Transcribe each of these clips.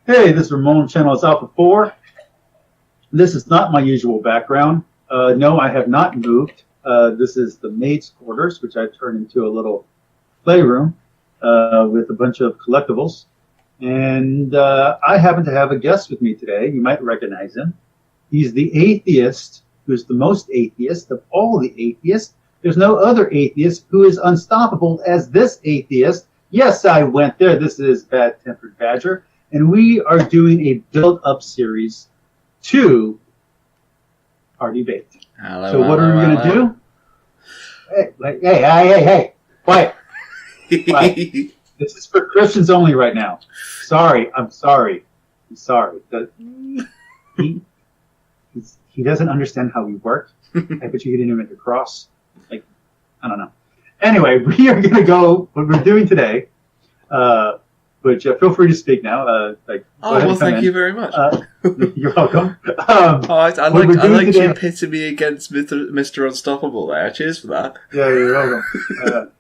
Hey, this is Ramon, channel is Alpha 4. This is not my usual background. No, I have not moved. This is the maid's quarters, which I turned into a little playroom with a bunch of collectibles. And I happen to have a guest with me today. You might recognize him. He's the atheist who's the most atheist of all the atheists. There's no other atheist who is unstoppable as this atheist. Yes, I went there. This is Bad Tempered Badger. And we are doing a build-up series to our debate. So what are we going to do? Hey. Quiet. Quiet. This is for Christians only right now. I'm sorry. He doesn't understand how we work. I bet you he didn't even make a cross. I don't know. Anyway, we are going to go, what we're doing today, which feel free to speak now. Thank you very much. You're welcome. I like you pitting me against Mr. Unstoppable there. Cheers for that. Yeah, you're welcome.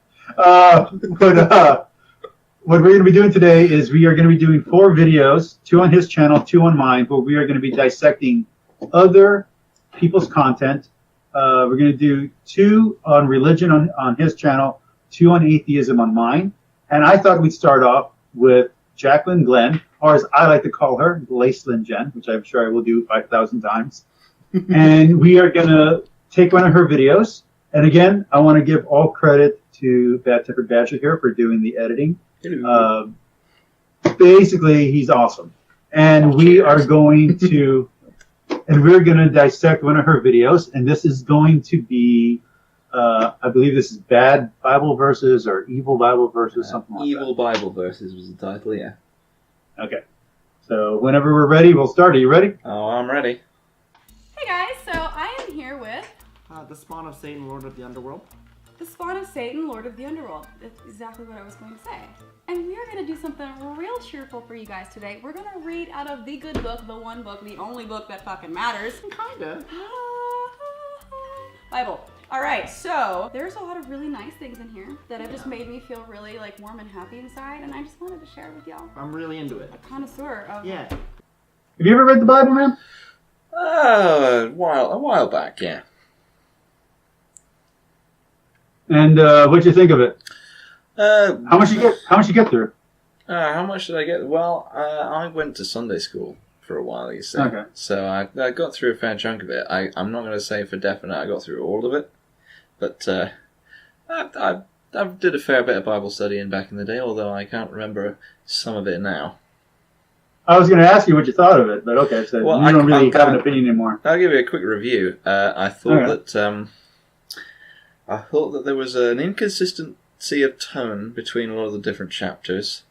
What we're going to be doing today is we are going to be doing 4 videos, 2 on his channel, 2 on mine, where we are going to be dissecting other people's content. We're going to do 2 on religion on his channel, 2 on atheism on mine. And I thought we'd start off with Jaclyn Glenn, or as I like to call her, Glacelyn Jen, which I'm sure I will do 5,000 times. And we are going to take one of her videos. And again, I want to give all credit to Bad Tempered Badger here for doing the editing. Basically, he's awesome. And we're going to dissect one of her videos. And this is going to be, I believe this is bad Bible verses or evil Bible verses, something like that. Evil Bible verses was the title, yeah. Okay. So whenever we're ready, we'll start. Are you ready? Oh, I'm ready. Hey guys, so I am here with... the spawn of Satan, Lord of the Underworld. The spawn of Satan, Lord of the Underworld. That's exactly what I was going to say. And we are going to do something real cheerful for you guys today. We're going to read out of the good book, the one book, the only book that fucking matters. Kinda. Bible. Alright, so there's a lot of really nice things in here that have just made me feel really warm and happy inside, and I just wanted to share with y'all. I'm really into it. A connoisseur of... Yeah. Have you ever read the Bible, man? A while back, yeah. And what'd you think of it? How much you get through? How much did I get? Well, I went to Sunday school for a while, you see. Okay. So I got through a fair chunk of it. I'm not going to say for definite I got through all of it, but I did a fair bit of Bible studying back in the day, although I can't remember some of it now. I was going to ask you what you thought of it, but okay, so you don't really have an opinion anymore. I'll give you a quick review. I thought that there was an inconsistency of tone between a lot of the different chapters.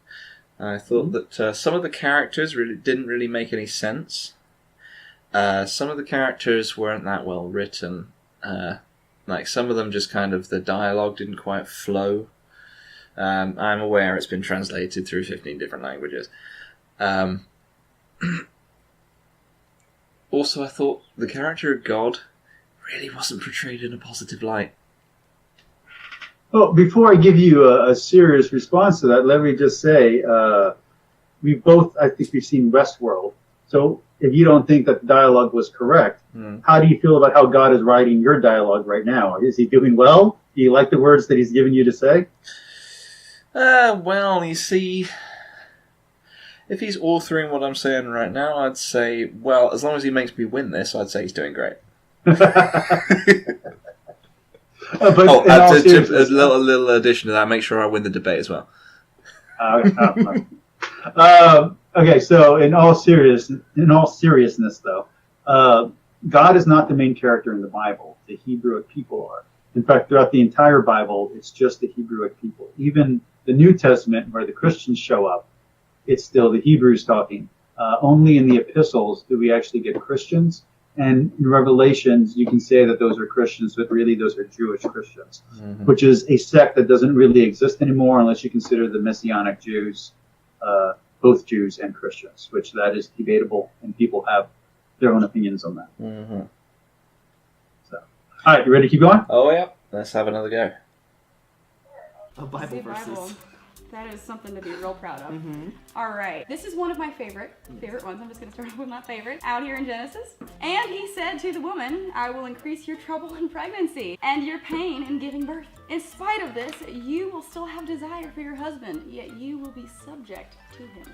I thought that some of the characters didn't really make any sense. Some of the characters weren't that well written. Some of them just the dialogue didn't quite flow. I'm aware it's been translated through 15 different languages. Also, I thought the character of God really wasn't portrayed in a positive light. Well, before I give you a serious response to that, let me just say, I think we've seen Westworld. So if you don't think that the dialogue was correct, how do you feel about how God is writing your dialogue right now? Is he doing well? Do you like the words that he's given you to say? Well, you see, if he's authoring what I'm saying right now, I'd say, well, as long as he makes me win this, I'd say he's doing great. A little addition to that, make sure I win the debate as well. Okay, so in all seriousness, though, God is not the main character in the Bible. The Hebrewic people are. In fact, throughout the entire Bible, it's just the Hebrewic people. Even the New Testament, where the Christians show up, it's still the Hebrews talking. Only in the epistles do we actually get Christians. And in Revelations, you can say that those are Christians, but really those are Jewish Christians, which is a sect that doesn't really exist anymore unless you consider the Messianic Jews, both Jews and Christians, which that is debatable, and people have their own opinions on that. So, all right, you ready to keep going? Oh, yeah. Let's have another go. Bible verses. That is something to be real proud of. Mm-hmm. All right. This is one of my favorite ones. I'm just going to start off with my favorite. Out here in Genesis. And he said to the woman, I will increase your trouble in pregnancy and your pain in giving birth. In spite of this, you will still have desire for your husband, yet you will be subject to him.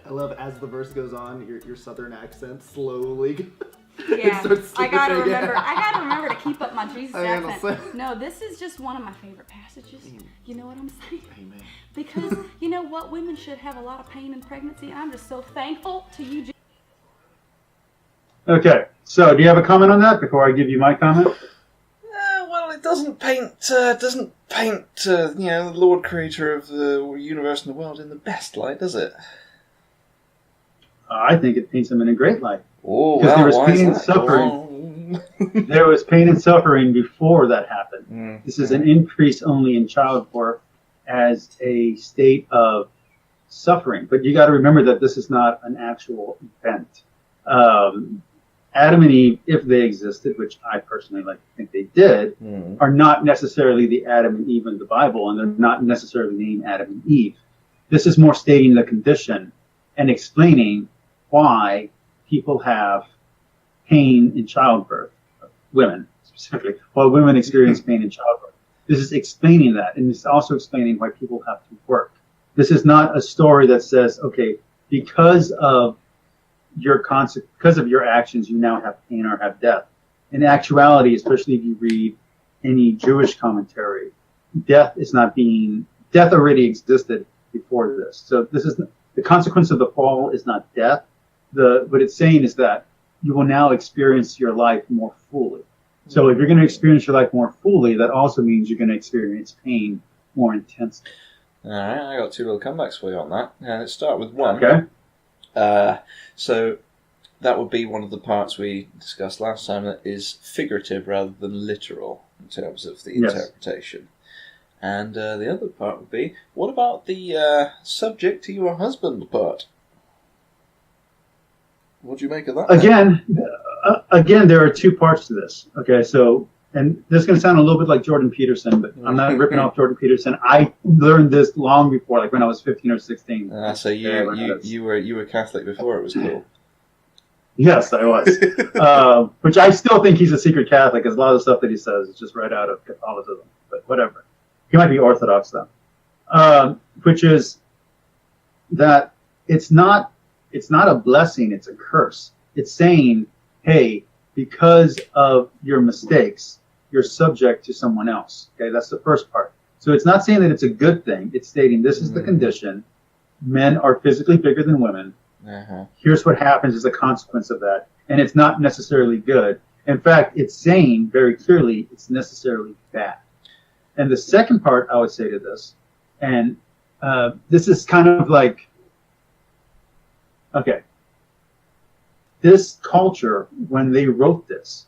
I love as the verse goes on, your southern accent slowly. Yeah, starts I gotta slipping. remember to keep up my Jesus I gotta accent. say. No, this is just one of my favorite passages. You know what I'm saying? Amen. Because you know what, women should have a lot of pain in pregnancy. I'm just so thankful to you. Okay, so do you have a comment on that before I give you my comment? Well, it doesn't paint the Lord Creator of the universe and the world in the best light, does it? I think it paints them in a great light. Oh, because well, there was why pain is and that? suffering. There was pain and suffering before that happened. Mm. This is an increase only in childbirth as a state of suffering. But you got to remember that this is not an actual event. Adam and Eve, if they existed, which I personally like to think they did, are not necessarily the Adam and Eve in the Bible, and they're not necessarily named Adam and Eve. This is more stating the condition and explaining why people have pain in childbirth, women specifically, why women experience pain in childbirth. This is explaining that, and it's also explaining why people have to work. This is not a story that says, okay, because of your actions, you now have pain or have death. In actuality, especially if you read any Jewish commentary, death already existed before this. So this is the consequence of the fall is not death. What it's saying is that you will now experience your life more fully. So if you're going to experience your life more fully, that also means you're going to experience pain more intensely. All right, I got two little comebacks for you on that. Let's start with one. Okay. So that would be one of the parts we discussed last time that is figurative rather than literal in terms of the interpretation. And the other part would be, what about the subject to your husband part? What do you make of that? Again, there are two parts to this. Okay, so, and this is going to sound a little bit like Jordan Peterson, but I'm not ripping off Jordan Peterson. I learned this long before, like when I was 15 or 16. So you were Catholic before it was cool. Yes, I was. Which I still think he's a secret Catholic, because a lot of the stuff that he says is just right out of Catholicism. But whatever. He might be Orthodox though. Which is that it's not a blessing, it's a curse. It's saying, hey, because of your mistakes, you're subject to someone else. Okay, that's the first part. So it's not saying that it's a good thing. It's stating this is the condition. Men are physically bigger than women. Here's what happens as a consequence of that. And it's not necessarily good. In fact, it's saying very clearly it's necessarily bad. And the second part I would say to this, and this is kind of like, okay, this culture, when they wrote this,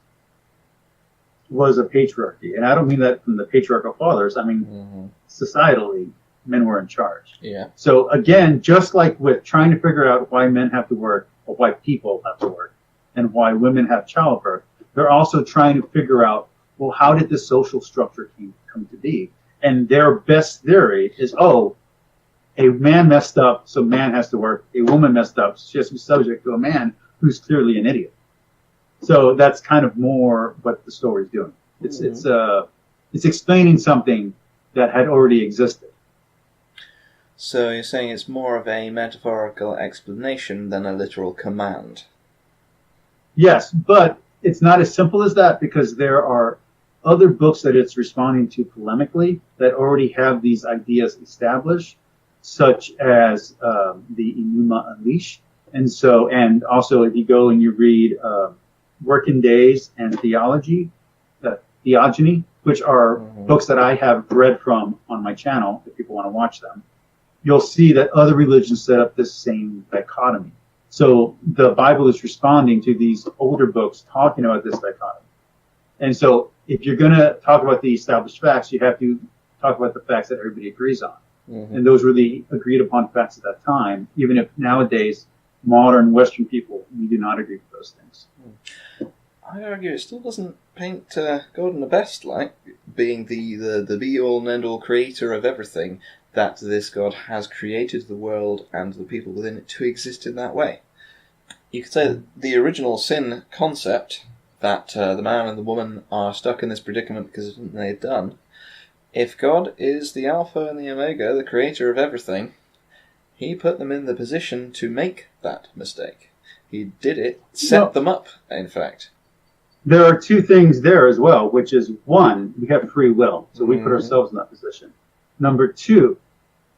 was a patriarchy. And I don't mean that from the patriarchal fathers. I mean, societally, men were in charge. Yeah. So again, just like with trying to figure out why men have to work, or why people have to work, and why women have childbirth, they're also trying to figure out, well, how did this social structure come to be? And their best theory is, oh, a man messed up, so man has to work. A woman messed up, so she has to be subject to a man who's clearly an idiot. So that's kind of more what the story's doing. It's explaining something that had already existed. So you're saying it's more of a metaphorical explanation than a literal command? Yes, but it's not as simple as that, because there are other books that it's responding to polemically that already have these ideas established, such as the Enuma Elish. And also if you go and you read Working Days and Theogony, which are books that I have read from on my channel, if people want to watch them, you'll see that other religions set up this same dichotomy. So the Bible is responding to these older books talking about this dichotomy. And so if you're going to talk about the established facts, you have to talk about the facts that everybody agrees on. And those were the agreed upon facts at that time, even if nowadays, modern Western people, we do not agree with those things. I argue it still doesn't paint God in the best light, being the be-all and end-all creator of everything, that this God has created the world and the people within it to exist in that way. You could say that the original sin concept, that the man and the woman are stuck in this predicament because of something they've done, if God is the Alpha and the Omega, the creator of everything, he put them in the position to make that mistake. He did it, set them up, in fact. There are two things there as well, which is, one, we have free will, so we put ourselves in that position. Number two,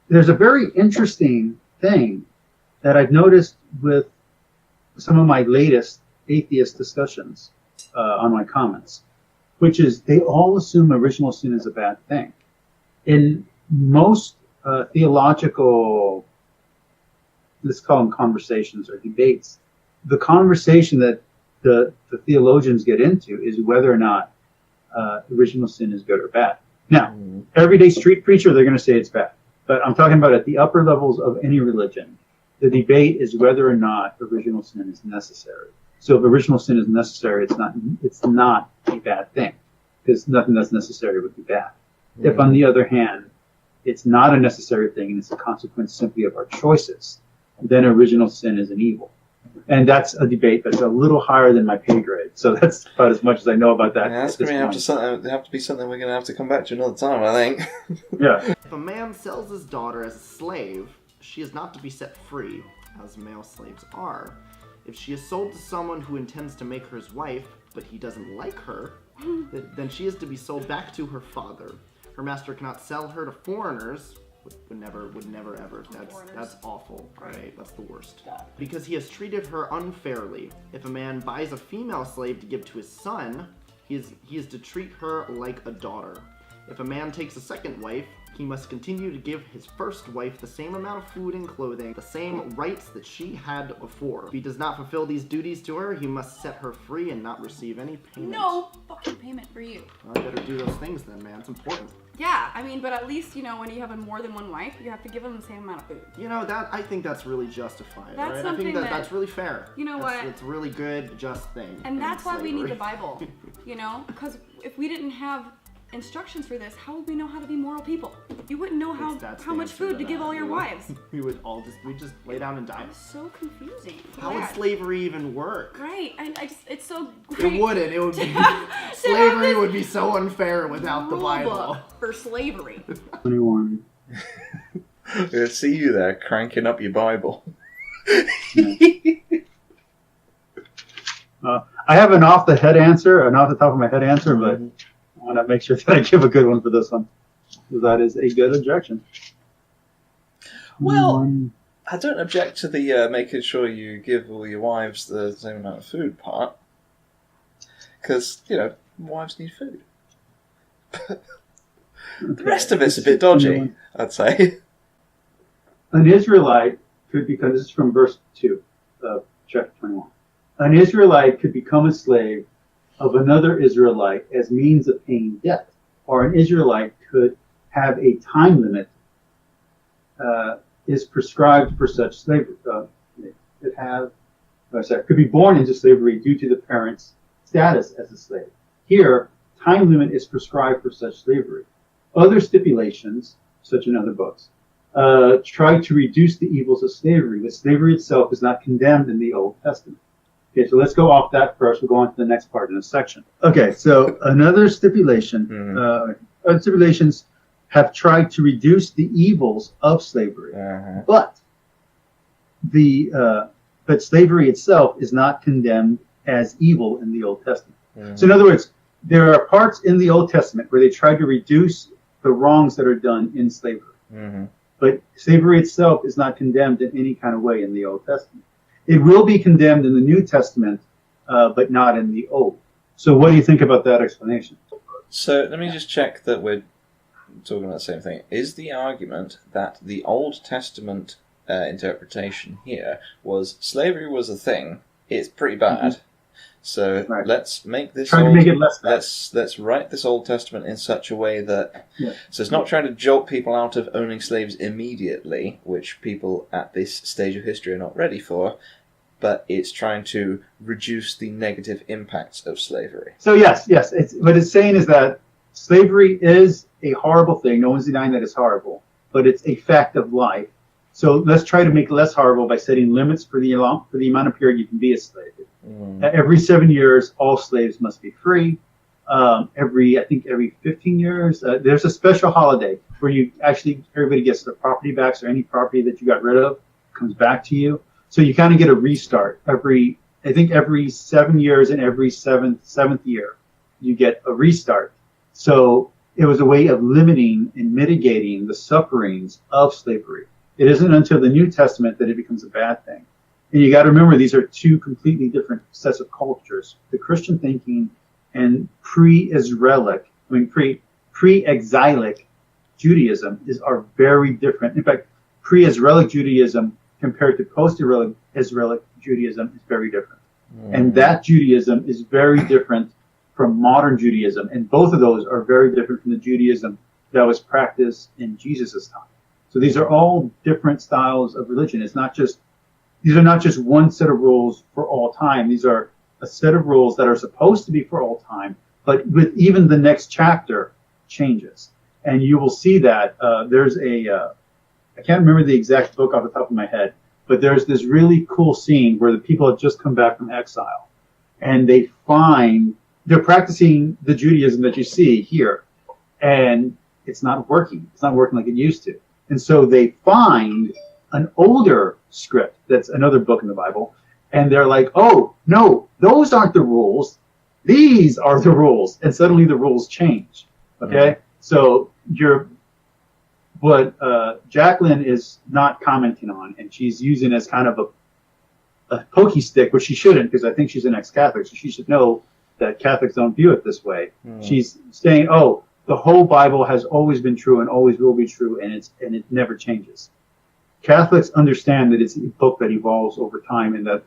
there's a very interesting thing that I've noticed with some of my latest atheist discussions on my comments, which is they all assume original sin is a bad thing. In most theological, let's call them conversations or debates, the conversation that the theologians get into is whether or not original sin is good or bad. Now, everyday street preacher, they're going to say it's bad. But I'm talking about at the upper levels of any religion, the debate is whether or not original sin is necessary. So if original sin is necessary, it's not a bad thing, because nothing that's necessary would be bad. If, on the other hand, it's not a necessary thing and it's a consequence simply of our choices, then original sin is an evil. And that's a debate that's a little higher than my pay grade. So that's about as much as I know about that. Yeah, that's going to have to be something we're going to have to come back to another time, I think. Yeah. If a man sells his daughter as a slave, she is not to be set free, as male slaves are. If she is sold to someone who intends to make her his wife, but he doesn't like her, then she is to be sold back to her father. Her master cannot sell her to foreigners. Would never ever. That's awful, right? That's the worst. Because he has treated her unfairly. If a man buys a female slave to give to his son, he is to treat her like a daughter. If a man takes a second wife, he must continue to give his first wife the same amount of food and clothing, the same rights that she had before. If he does not fulfill these duties to her, he must set her free and not receive any payment. No fucking payment for you. Well, I better do those things then, man. It's important. Yeah, I mean, but at least, when you have more than one wife, you have to give them the same amount of food. I think that's really justified, That's right? something I think that- that's really fair. You know what? It's a really good, just thing. And that's why we need the slavery. Bible, Because if we didn't have instructions for this, how would we know how to be moral people? You wouldn't know That's how the much answer food to give that. all your wives. We'd just lay down and die. It's so confusing. How would slavery even work? Right, and it's so great. It wouldn't. It would be have slavery this would be so unfair without the rule Bible. book for slavery. 21. We'll see you there cranking up your Bible. I have an off the top of my head answer, but I want to make sure that I give a good one for this one. That is a good objection. Well, I don't object to the making sure you give all your wives the same amount of food part. Because, wives need food. The rest of it's a bit dodgy, I'd say. An Israelite could become, this is from verse 2 of chapter 21. An Israelite could become a slave of another Israelite as means of paying debt. Or an Israelite could have a time limit is prescribed for such slavery. Could be born into slavery due to the parent's status as a slave. Here, time limit is prescribed for such slavery. Other stipulations, such in other books, try to reduce the evils of slavery, but slavery itself is not condemned in the Old Testament. Okay, so let's go off that first. We'll go on to the next part in this section. Okay, so another stipulation, other stipulations have tried to reduce the evils of slavery, but slavery itself is not condemned as evil in the Old Testament. So in other words, there are parts in the Old Testament where they try to reduce the wrongs that are done in slavery. But slavery itself is not condemned in any kind of way in the Old Testament. It will be condemned in the New Testament, but not in the Old. So what do you think about that explanation? So let me just check that we're talking about the same thing. Is the argument that the Old Testament interpretation here was slavery was a thing, it's pretty bad, so let's make this trying to make it less bad. Let's write this Old Testament in such a way that so it's not trying to jolt people out of owning slaves immediately, which people at this stage of history are not ready for, but it's trying to reduce the negative impacts of slavery. So yes, what it's saying is that slavery is a horrible thing. No one's denying that it's horrible. but it's a fact of life. So let's try to make it less horrible by setting limits for the amount of period you can be a slave. Every 7 years, all slaves must be free. Every 15 years, there's a special holiday where everybody gets their property back, so any property that you got rid of comes back to you. So you kind of get a restart every 7 years, and every seventh year you get a restart. So it was a way of limiting and mitigating the sufferings of slavery. It isn't until the New Testament that it becomes a bad thing. And you got to remember, these are two completely different sets of cultures. The Christian thinking and pre-Israelic, pre-exilic Judaism are very different. In fact, pre-Israelic Judaism compared to post-Israelic Judaism is very different. And that Judaism is very different from modern Judaism. And both of those are very different from the Judaism that was practiced in Jesus' time. So these are all different styles of religion. These are not just one set of rules for all time. These are a set of rules that are supposed to be for all time, but with even the next chapter changes. And you will see that there's I can't remember the exact book off the top of my head, but there's this really cool scene where the people have just come back from exile, and they're practicing the Judaism that you see here, and it's not working. It's not working like it used to. And so they find an older script that's another book in the Bible, and they're like, oh, no, those aren't the rules. These are the rules. And suddenly the rules change. Okay? So what Jaclyn is not commenting on, and she's using as kind of a pokey stick, which she shouldn't, because I think she's an ex-Catholic, so she should know that Catholics don't view it this way. She's saying, oh, the whole Bible has always been true and always will be true, and it never changes. Catholics understand that it's a book that evolves over time, and that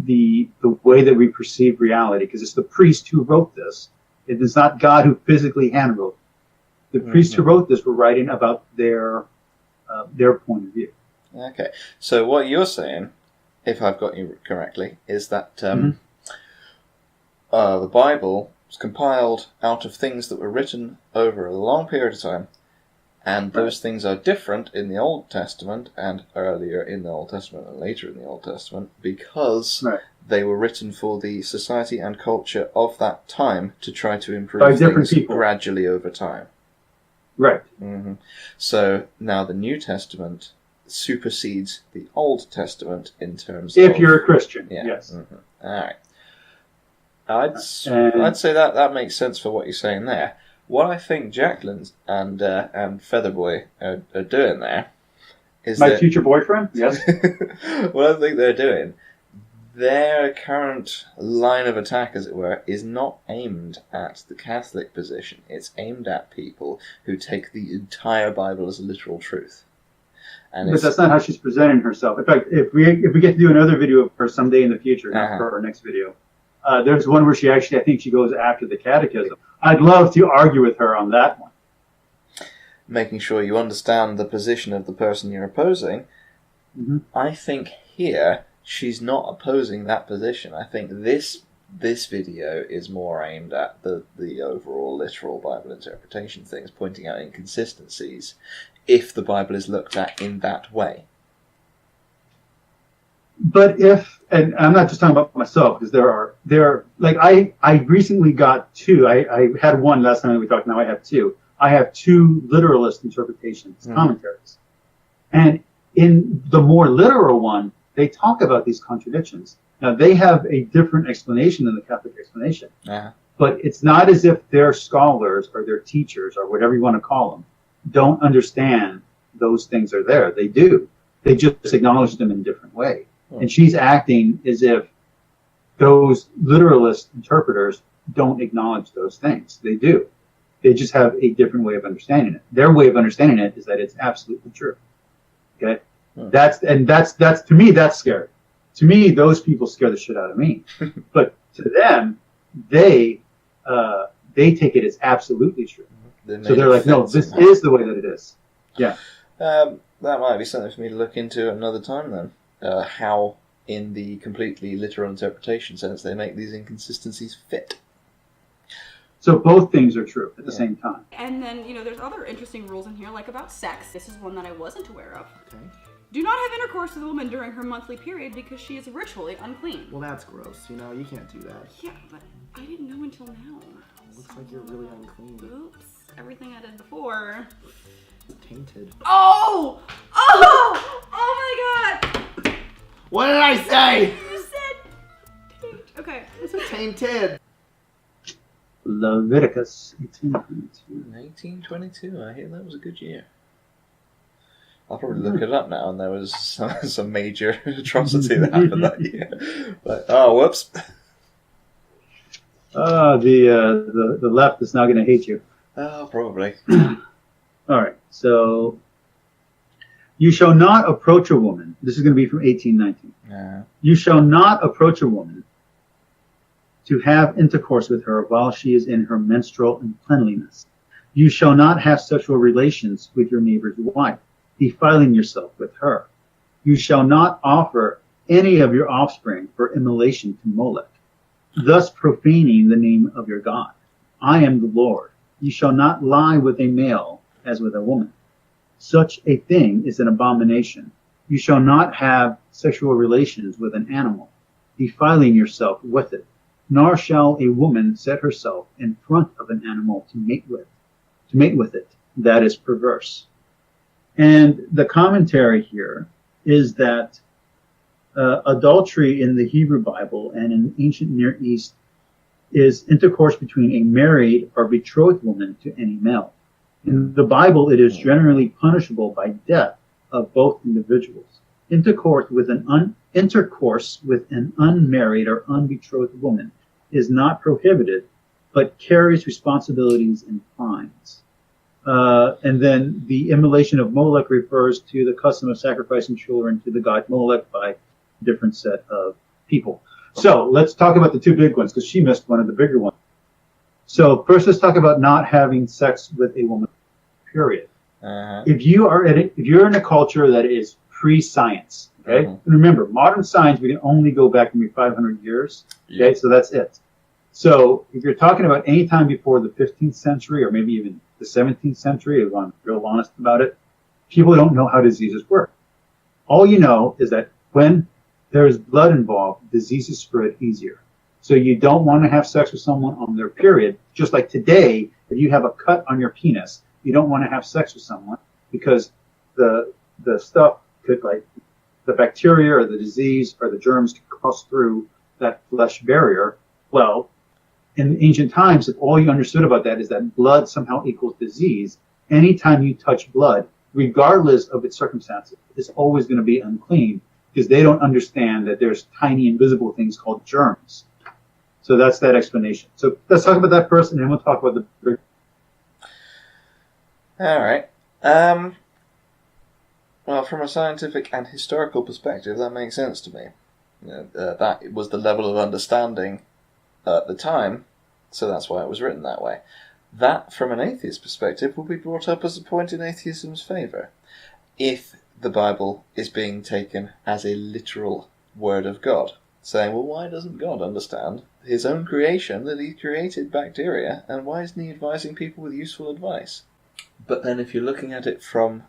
the way that we perceive reality, because it's the priest who wrote this. It is not God who physically handwrote it. The priests who wrote this were writing about their point of view. Okay, so what you're saying, if I've got you correctly, is that the Bible was compiled out of things that were written over a long period of time, and those things are different in the Old Testament and earlier in the Old Testament and later in the Old Testament because they were written for the society and culture of that time to try to improve things gradually over time. Right. So now the New Testament supersedes the Old Testament in terms of... If you're a Christian, yes. All right. I'd say that makes sense for what you're saying there. What I think Jaclyn and Featherboy are doing there is my future boyfriend. Yes. What I think they're doing, their current line of attack, as it were, is not aimed at the Catholic position. It's aimed at people who take the entire Bible as a literal truth. But that's not how she's presenting herself. In fact, if we get to do another video of her someday in the future, not for our next video, there's one where I think she goes after the catechism. I'd love to argue with her on that one. Making sure you understand the position of the person you're opposing, I think here she's not opposing that position. I think this video is more aimed at the overall literal Bible interpretation things, pointing out inconsistencies if the Bible is looked at in that way. But and I'm not just talking about myself, because there are like I recently got two. I had one last time that we talked. Now I have two. I have two literalist interpretations, commentaries, and in the more literal one, they talk about these contradictions. Now they have a different explanation than the Catholic explanation, but it's not as if their scholars or their teachers or whatever you want to call them don't understand those things are there. They do. They just acknowledge them in a different way. And she's acting as if those literalist interpreters don't acknowledge those things. They do. They just have a different way of understanding it. Their way of understanding it is that it's absolutely true. Okay? That's to me, that's scary. To me, those people scare the shit out of me. But to them, they take it as absolutely true. So they're like, no, this is the way that it is. Yeah. That might be something for me to look into another time then. How, in the completely literal interpretation sense, they make these inconsistencies fit. So both things are true at the same time. And then, there's other interesting rules in here, like about sex. This is one that I wasn't aware of. Okay. Do not have intercourse with a woman during her monthly period because she is ritually unclean. Well, that's gross. You can't do that. Yeah, but I didn't know until now. Looks like you're really unclean. Oops. Everything I did before. Tainted. Oh! Oh! Oh my god! What did I say? You said taint. Okay. It's a tainted. Leviticus 18:22. 1922. I hear that was a good year. I'll probably look it up now, and there was some major atrocity that happened that year. But, oh, whoops. The left is now going to hate you. Oh, probably. All right. So, you shall not approach a woman. This is going to be from 1819. Yeah. You shall not approach a woman to have intercourse with her while she is in her menstrual uncleanliness. You shall not have sexual relations with your neighbor's wife, defiling yourself with her. You shall not offer any of your offspring for immolation to Molech, thus profaning the name of your God. I am the Lord. You shall not lie with a male as with a woman. Such a thing is an abomination. You shall not have sexual relations with an animal, defiling yourself with it. Nor shall a woman set herself in front of an animal to mate with it. That is perverse. And the commentary here is that adultery in the Hebrew Bible and in ancient Near East is intercourse between a married or betrothed woman to any male. In the Bible, it is generally punishable by death of both individuals. Intercourse with an unmarried or unbetrothed woman is not prohibited, but carries responsibilities and fines. And then the immolation of Molech refers to the custom of sacrificing children to the god Molech by a different set of people. So let's talk about the two big ones, because she missed one of the bigger ones. So first, let's talk about not having sex with a woman, period. Uh-huh. If you're in a culture that is pre-science, okay? Uh-huh. And remember, modern science, we can only go back maybe 500 years, okay? Yeah. So that's it. So if you're talking about any time before the 15th century or maybe even the 17th century, if I'm real honest about it, people don't know how diseases work. All you know is that when there's blood involved, diseases spread easier. So you don't want to have sex with someone on their period. Just like today, if you have a cut on your penis, you don't want to have sex with someone because the stuff could, like, the bacteria or the disease or the germs could cross through that flesh barrier. Well, in ancient times, if all you understood about that is that blood somehow equals disease, anytime you touch blood, regardless of its circumstances, it's always going to be unclean because they don't understand that there's tiny invisible things called germs. So that's that explanation. So let's talk about that first, and then we'll talk about the... All right. Well, from a scientific and historical perspective, that makes sense to me. That was the level of understanding at the time, so that's why it was written that way. That, from an atheist perspective, will be brought up as a point in atheism's favour, if the Bible is being taken as a literal word of God, saying, well, why doesn't God understand his own creation, that he created bacteria, and why isn't he advising people with useful advice? But then if you're looking at it from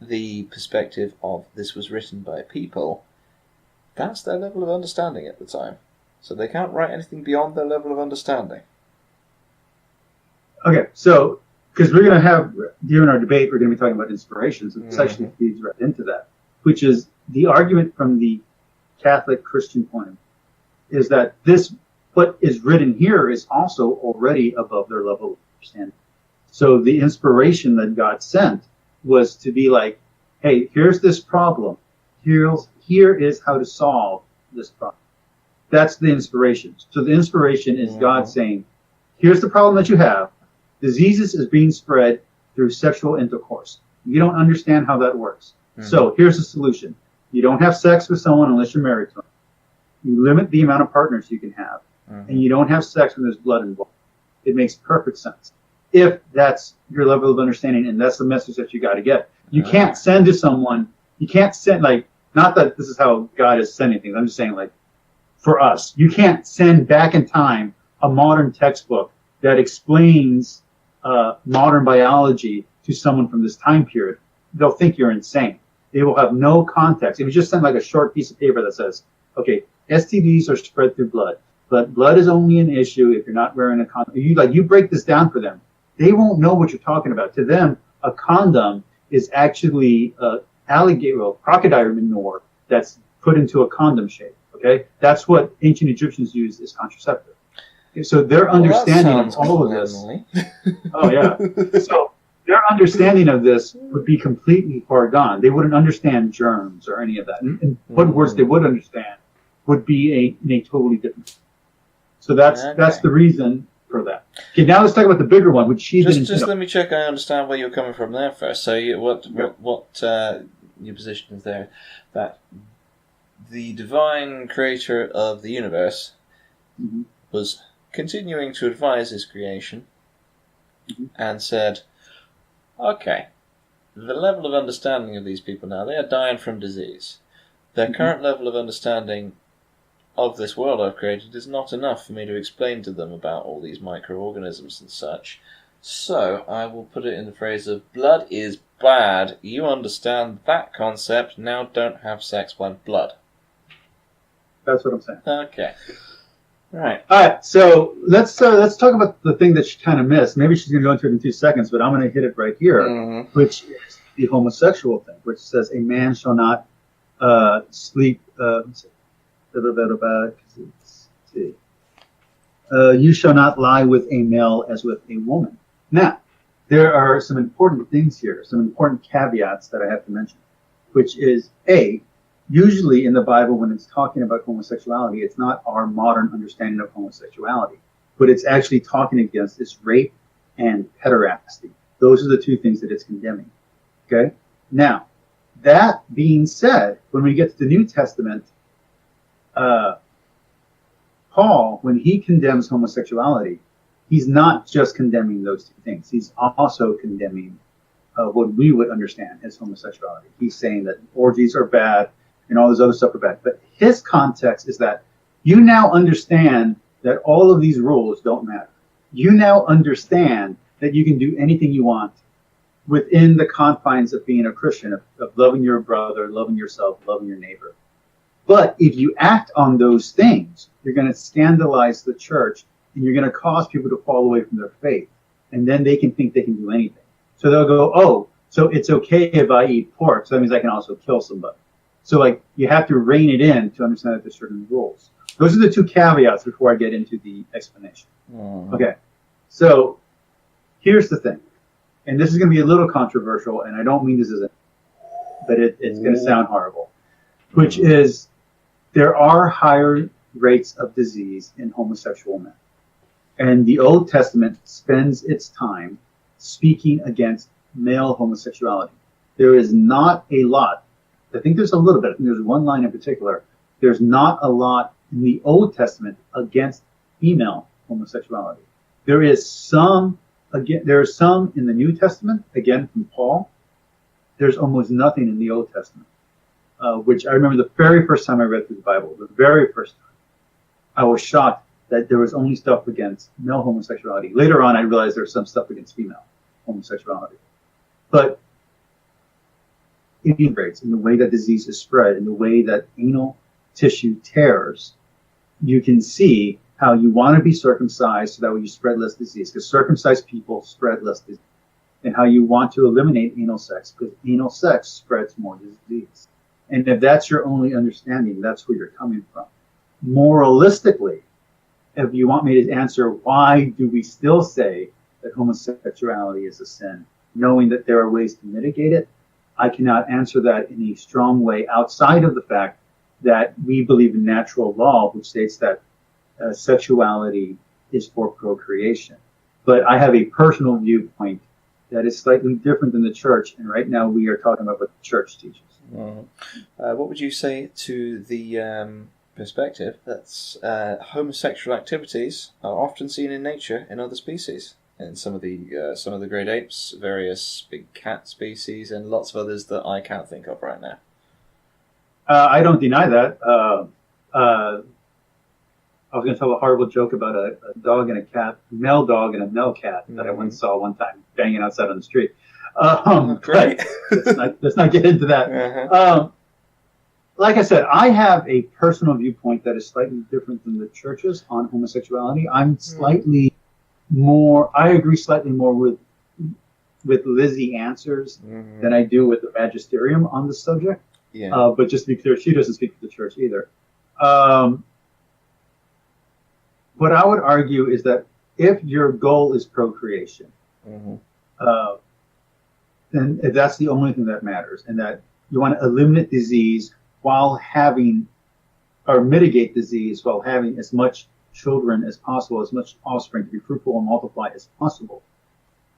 the perspective of this was written by people, that's their level of understanding at the time. So they can't write anything beyond their level of understanding. Okay, so, because we're going to have, during our debate, we're going to be talking about inspirations, and this actually feeds right into that, which is the argument from the Catholic Christian point of view, is that this, what is written here is also already above their level of understanding. So the inspiration that God sent was to be like, hey, here's this problem. Here is how to solve this problem. That's the inspiration. So the inspiration is God saying, here's the problem that you have. Diseases is being spread through sexual intercourse. You don't understand how that works. So here's the solution. You don't have sex with someone unless you're married to them. You limit the amount of partners you can have. And you don't have sex when there's blood involved. It makes perfect sense. If that's your level of understanding and that's the message that you got to get. You can't send to someone, you can't send, like, not that this is how God is sending things. I'm just saying, like, for us, you can't send back in time a modern textbook that explains modern biology to someone from this time period, they'll think you're insane. They will have no context. If you just send like a short piece of paper that says, okay, STDs are spread through blood, but blood is only an issue if you're not wearing a condom. You break this down for them. They won't know what you're talking about. To them, a condom is actually crocodile manure that's put into a condom shape. Okay, that's what ancient Egyptians used as contraceptive. Okay, so their understanding of all of this. Oh yeah. So their understanding of this would be completely far gone. They wouldn't understand germs or any of that. And what words they would understand would be in a totally different. So that's the reason for that. Okay, now let's talk about the bigger one, which just let me check. I understand where you're coming from there first. So what your position is there? That the divine creator of the universe was continuing to advise his creation and said, okay, the level of understanding of these people now, they are dying from disease. Their current level of understanding of this world I've created is not enough for me to explain to them about all these microorganisms and such. So I will put it in the phrase of blood is bad. You understand that concept. Now don't have sex with blood. That's what I'm saying. Okay. Right. All right. So let's talk about the thing that she kind of missed. Maybe she's going to go into it in 2 seconds, but I'm going to hit it right here, which is the homosexual thing, which says a man shall not sleep. You shall not lie with a male as with a woman. Now, there are some important things here, some important caveats that I have to mention, which is usually in the Bible, when it's talking about homosexuality, it's not our modern understanding of homosexuality, but it's actually talking against this rape and pederasty. Those are the two things that it's condemning. Okay? Now, that being said, when we get to the New Testament, Paul, when he condemns homosexuality, he's not just condemning those two things. He's also condemning what we would understand as homosexuality. He's saying that orgies are bad and all this other stuff are bad. But his context is that you now understand that all of these rules don't matter. You now understand that you can do anything you want within the confines of being a Christian, of loving your brother, loving yourself, loving your neighbor. But if you act on those things, you're going to scandalize the church and you're going to cause people to fall away from their faith. And then they can think they can do anything. So they'll go, oh, so it's okay if I eat pork, so that means I can also kill somebody. So you have to rein it in to understand that there's certain rules. Those are the two caveats before I get into the explanation. Okay, so here's the thing. And this is going to be a little controversial, and I don't mean this as but it's going to sound horrible, which is there are higher rates of disease in homosexual men. And the Old Testament spends its time speaking against male homosexuality. There is not a lot. I think there's a little bit. I think there's one line in particular. There's not a lot in the Old Testament against female homosexuality. There is some, again, there are some in the New Testament, again from Paul. There's almost nothing in the Old Testament, which I remember the very first time I read through the Bible, the very first time, I was shocked that there was only stuff against male homosexuality. Later on, I realized there's some stuff against female homosexuality. But in rates, in the way that disease is spread, in the way that anal tissue tears, you can see how you want to be circumcised so that way you spread less disease, because circumcised people spread less disease, and how you want to eliminate anal sex, because anal sex spreads more disease. And if that's your only understanding, that's where you're coming from. Moralistically, if you want me to answer why do we still say that homosexuality is a sin, knowing that there are ways to mitigate it, I cannot answer that in a strong way outside of the fact that we believe in natural law, which states that sexuality is for procreation. But I have a personal viewpoint that is slightly different than the church, and right now we are talking about what the church teaches. What would you say to the perspective that homosexual activities are often seen in nature in other species? In some of the great apes, various big cat species, and lots of others that I can't think of right now. I don't deny that. I was going to tell a horrible joke about a dog and a cat, a male dog and a male cat that I once saw one time banging outside on the street. Great. Let's not get into that. Uh-huh. Like I said, I have a personal viewpoint that is slightly different than the church's on homosexuality. I'm slightly more, I agree slightly more with Lizzie Answers than I do with the magisterium on the subject. Yeah. But just to be clear, she doesn't speak for the church either. What I would argue is that if your goal is procreation, then that's the only thing that matters, and that you want to eliminate disease while having, or mitigate disease while having as much children as possible, as much offspring to be fruitful and multiply as possible.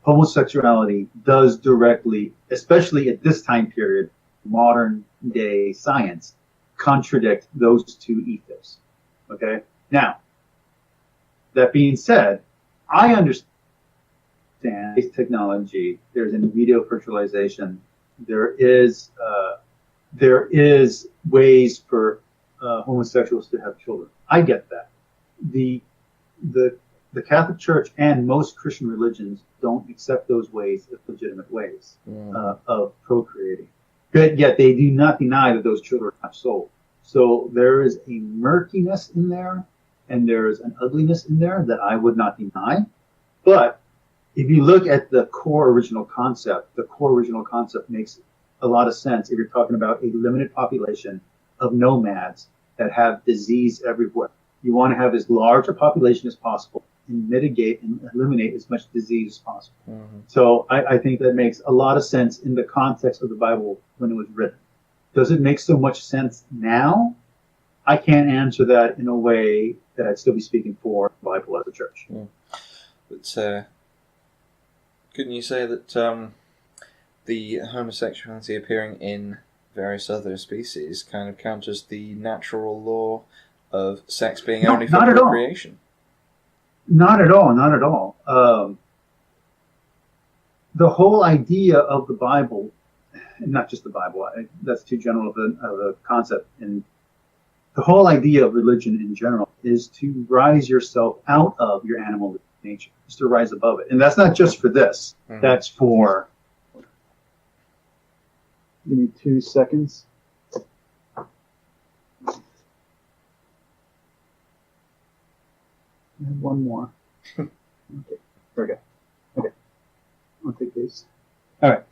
Homosexuality does directly, especially at this time period, modern day science, contradict those two ethos. Okay? Now, that being said, I understand this technology. There's in vitro fertilization. There is ways for homosexuals to have children. I get that. The Catholic Church and most Christian religions don't accept those ways as legitimate ways of procreating. But yet they do not deny that those children have souls. So there is a murkiness in there, and there is an ugliness in there that I would not deny. But if you look at the core original concept makes a lot of sense if you're talking about a limited population of nomads that have disease everywhere. You want to have as large a population as possible and mitigate and eliminate as much disease as possible. So I think that makes a lot of sense in the context of the Bible when it was written. Does it make so much sense now? I can't answer that in a way that I'd still be speaking for the Bible as a church. But couldn't you say that the homosexuality appearing in various other species kind of counters the natural law of sex being only for procreation? Not at all. Not at all. The whole idea of the Bible, not just the Bible, that's too general of a concept, and the whole idea of religion in general is to rise yourself out of your animal nature, just to rise above it. And that's not just for this. That's for... Give me 2 seconds. And one more. Okay, there we go. Okay, I'll take these. All right.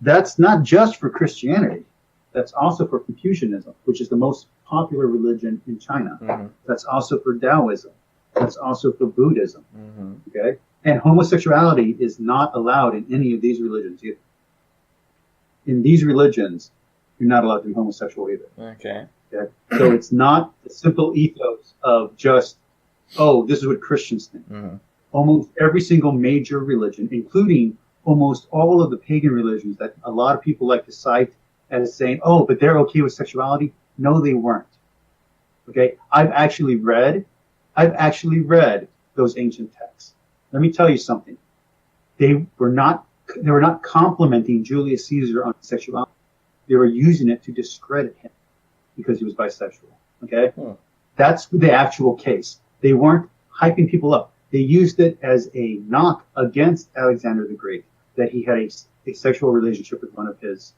That's not just for Christianity. That's also for Confucianism, which is the most popular religion in China. That's also for Taoism. That's also for Buddhism. Okay? And homosexuality is not allowed in any of these religions either. In these religions, you're not allowed to be homosexual either. Okay? So it's not the simple ethos of just, oh, this is what Christians think. Almost every single major religion, including almost all of the pagan religions that a lot of people like to cite as saying, oh, but they're okay with sexuality. No, they weren't. Okay? I've actually read those ancient texts. Let me tell you something. They were not complimenting Julius Caesar on sexuality. They were using it to discredit him because he was bisexual. Okay? That's the actual case. They weren't hyping people up. They used it as a knock against Alexander the Great, that he had a sexual relationship with one of his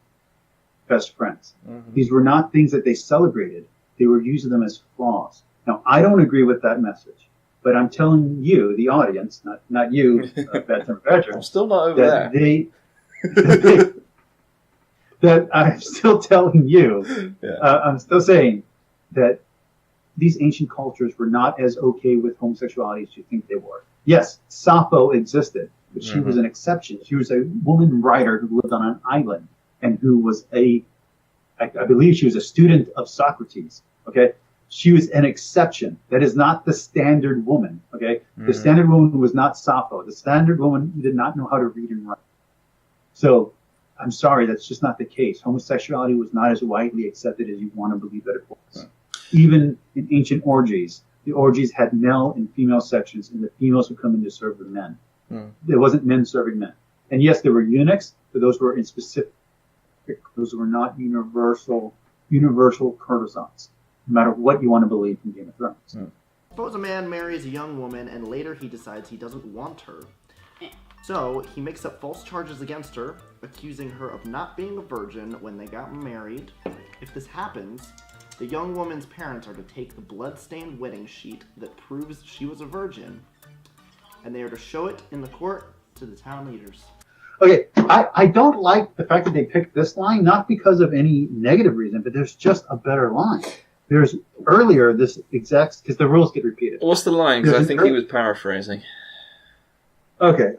best friends. These were not things that they celebrated. They were using them as flaws. Now, I don't agree with that message, but I'm telling you, the audience, not you, Badger, I'm still not over that there. That I'm still telling you, I'm still saying that these ancient cultures were not as okay with homosexuality as you think they were. Yes, Sappho existed, but she was an exception. She was a woman writer who lived on an island and who was I believe she was a student of Socrates. Okay? She was an exception. That is not the standard woman. Okay? The standard woman was not Sappho. The standard woman did not know how to read and write. So, I'm sorry, that's just not the case. Homosexuality was not as widely accepted as you want to believe that it was. Even in ancient orgies, the orgies had male and female sections, and the females would come in to serve the men. There wasn't men serving men. And yes, there were eunuchs, but those were in specific. Those were not universal courtesans, no matter what you want to believe from Game of Thrones. Suppose a man marries a young woman and later he decides he doesn't want her. So he makes up false charges against her, accusing her of not being a virgin when they got married. If this happens, the young woman's parents are to take the blood-stained wedding sheet that proves she was a virgin, and they are to show it in the court to the town leaders. Okay, I don't like the fact that they picked this line, not because of any negative reason, but there's just a better line. There's earlier this exact, because the rules get repeated. What's the line? Because I think he was paraphrasing. Okay,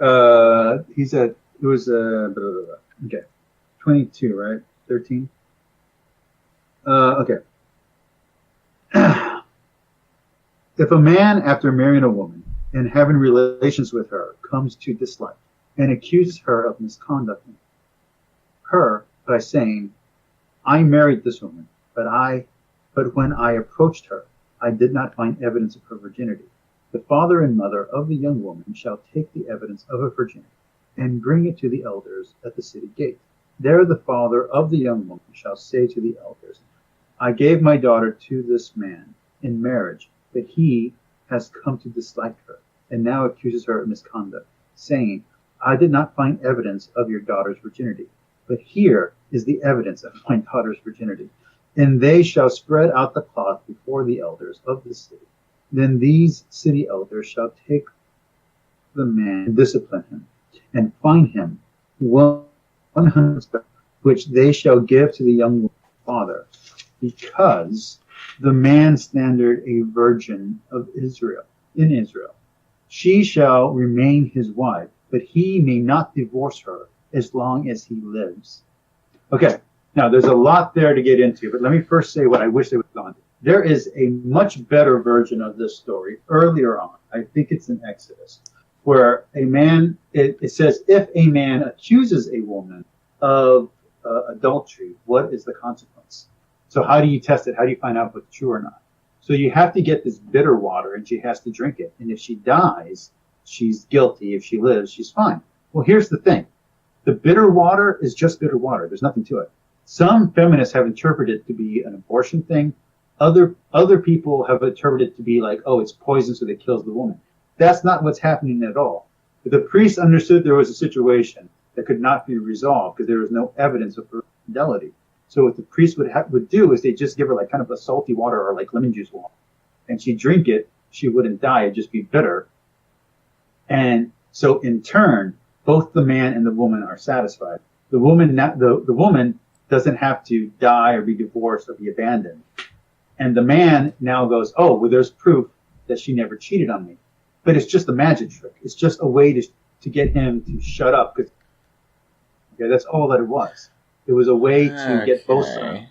he said, it was, okay, 22, right? 13? Okay. If a man, after marrying a woman and having relations with her, comes to dislike and accuses her of misconduct, her by saying, I married this woman, but when I approached her, I did not find evidence of her virginity. The father and mother of the young woman shall take the evidence of her virginity and bring it to the elders at the city gate. There the father of the young woman shall say to the elders, I gave my daughter to this man in marriage, but he has come to dislike her, and now accuses her of misconduct, saying, I did not find evidence of your daughter's virginity, but here is the evidence of my daughter's virginity. And they shall spread out the cloth before the elders of the city. Then these city elders shall take the man and discipline him, and fine him 100 which they shall give to the young woman's father, because the man standard a virgin of Israel, in Israel. She shall remain his wife, but he may not divorce her as long as he lives. Okay, now there's a lot there to get into, but let me first say what I wish they would have gone to. There is a much better version of this story earlier on. I think it's in Exodus, where a man, it says, if a man accuses a woman of adultery, what is the consequence? So how do you test it? How do you find out if it's true or not? So you have to get this bitter water, and she has to drink it. And if she dies, she's guilty. If she lives, she's fine. Well, here's the thing. The bitter water is just bitter water. There's nothing to it. Some feminists have interpreted it to be an abortion thing. Other people have interpreted it to be like, oh, it's poison, so that kills the woman. That's not what's happening at all. The priest understood there was a situation that could not be resolved because there was no evidence of her fidelity. So what the priest would do is they just give her like kind of a salty water or like lemon juice water, and she'd drink it. She wouldn't die; it'd just be bitter. And so in turn, both the man and the woman are satisfied. The woman doesn't have to die or be divorced or be abandoned. And the man now goes, oh, well, there's proof that she never cheated on me. But it's just a magic trick. It's just a way to get him to shut up. Okay, that's all that it was. It was a way to get both sides.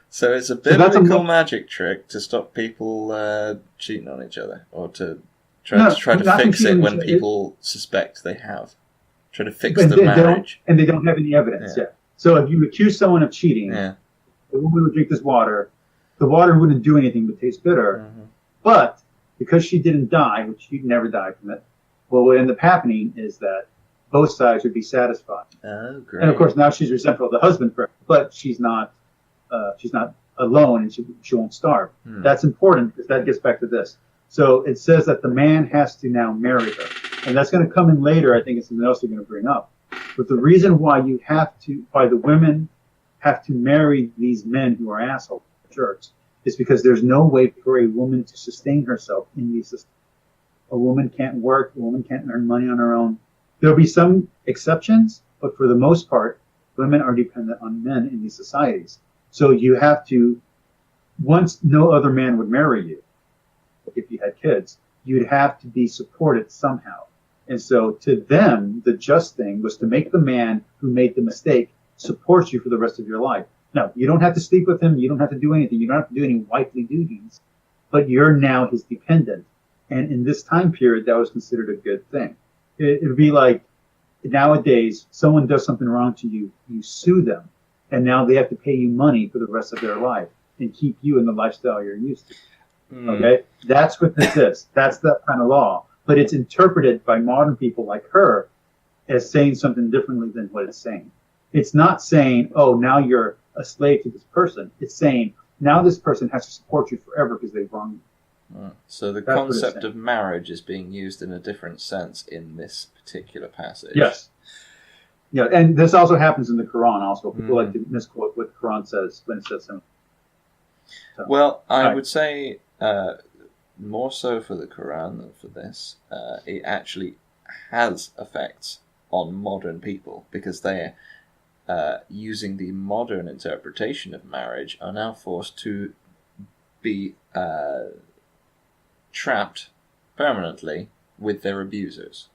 So it's a biblical magic trick to stop people cheating on each other, or to try to fix it when people suspect they have. Try to fix the marriage. And they don't have any evidence yet. So if you accuse someone of cheating, the woman would drink this water. The water wouldn't do anything but taste bitter. Mm-hmm. But because she didn't die, which she'd never die from it, what would end up happening is that both sides would be satisfied. Oh, great. And of course, now she's resentful of the husband for it, but she's not alone, and she won't starve. That's important because that gets back to this. So it says that the man has to now marry her, and that's going to come in later. I think it's something else you're going to bring up. But the reason why the women have to marry these men who are assholes, jerks, is because there's no way for a woman to sustain herself in these systems. A woman can't work. A woman can't earn money on her own. There'll be some exceptions, but for the most part, women are dependent on men in these societies. So you have to, once no other man would marry you, if you had kids, you'd have to be supported somehow. And so to them, the just thing was to make the man who made the mistake support you for the rest of your life. Now, you don't have to sleep with him. You don't have to do anything. You don't have to do any wifely duties, but you're now his dependent. And in this time period, that was considered a good thing. It would be like nowadays, someone does something wrong to you, you sue them, and now they have to pay you money for the rest of their life and keep you in the lifestyle you're used to. Okay? That's what this is. That's that kind of law. But it's interpreted by modern people like her as saying something differently than what it's saying. It's not saying, oh, now you're a slave to this person. It's saying, now this person has to support you forever because they've wronged you. So the That's what it's concept saying. of marriage is being used in a different sense in this particular passage. Yes. Yeah, and this also happens in the Quran also. People like to misquote what the Quran says when it says something. So, Well, I right. would say more so for the Quran than for this. It actually has effects on modern people because they using the modern interpretation of marriage, are now forced to be trapped permanently with their abusers.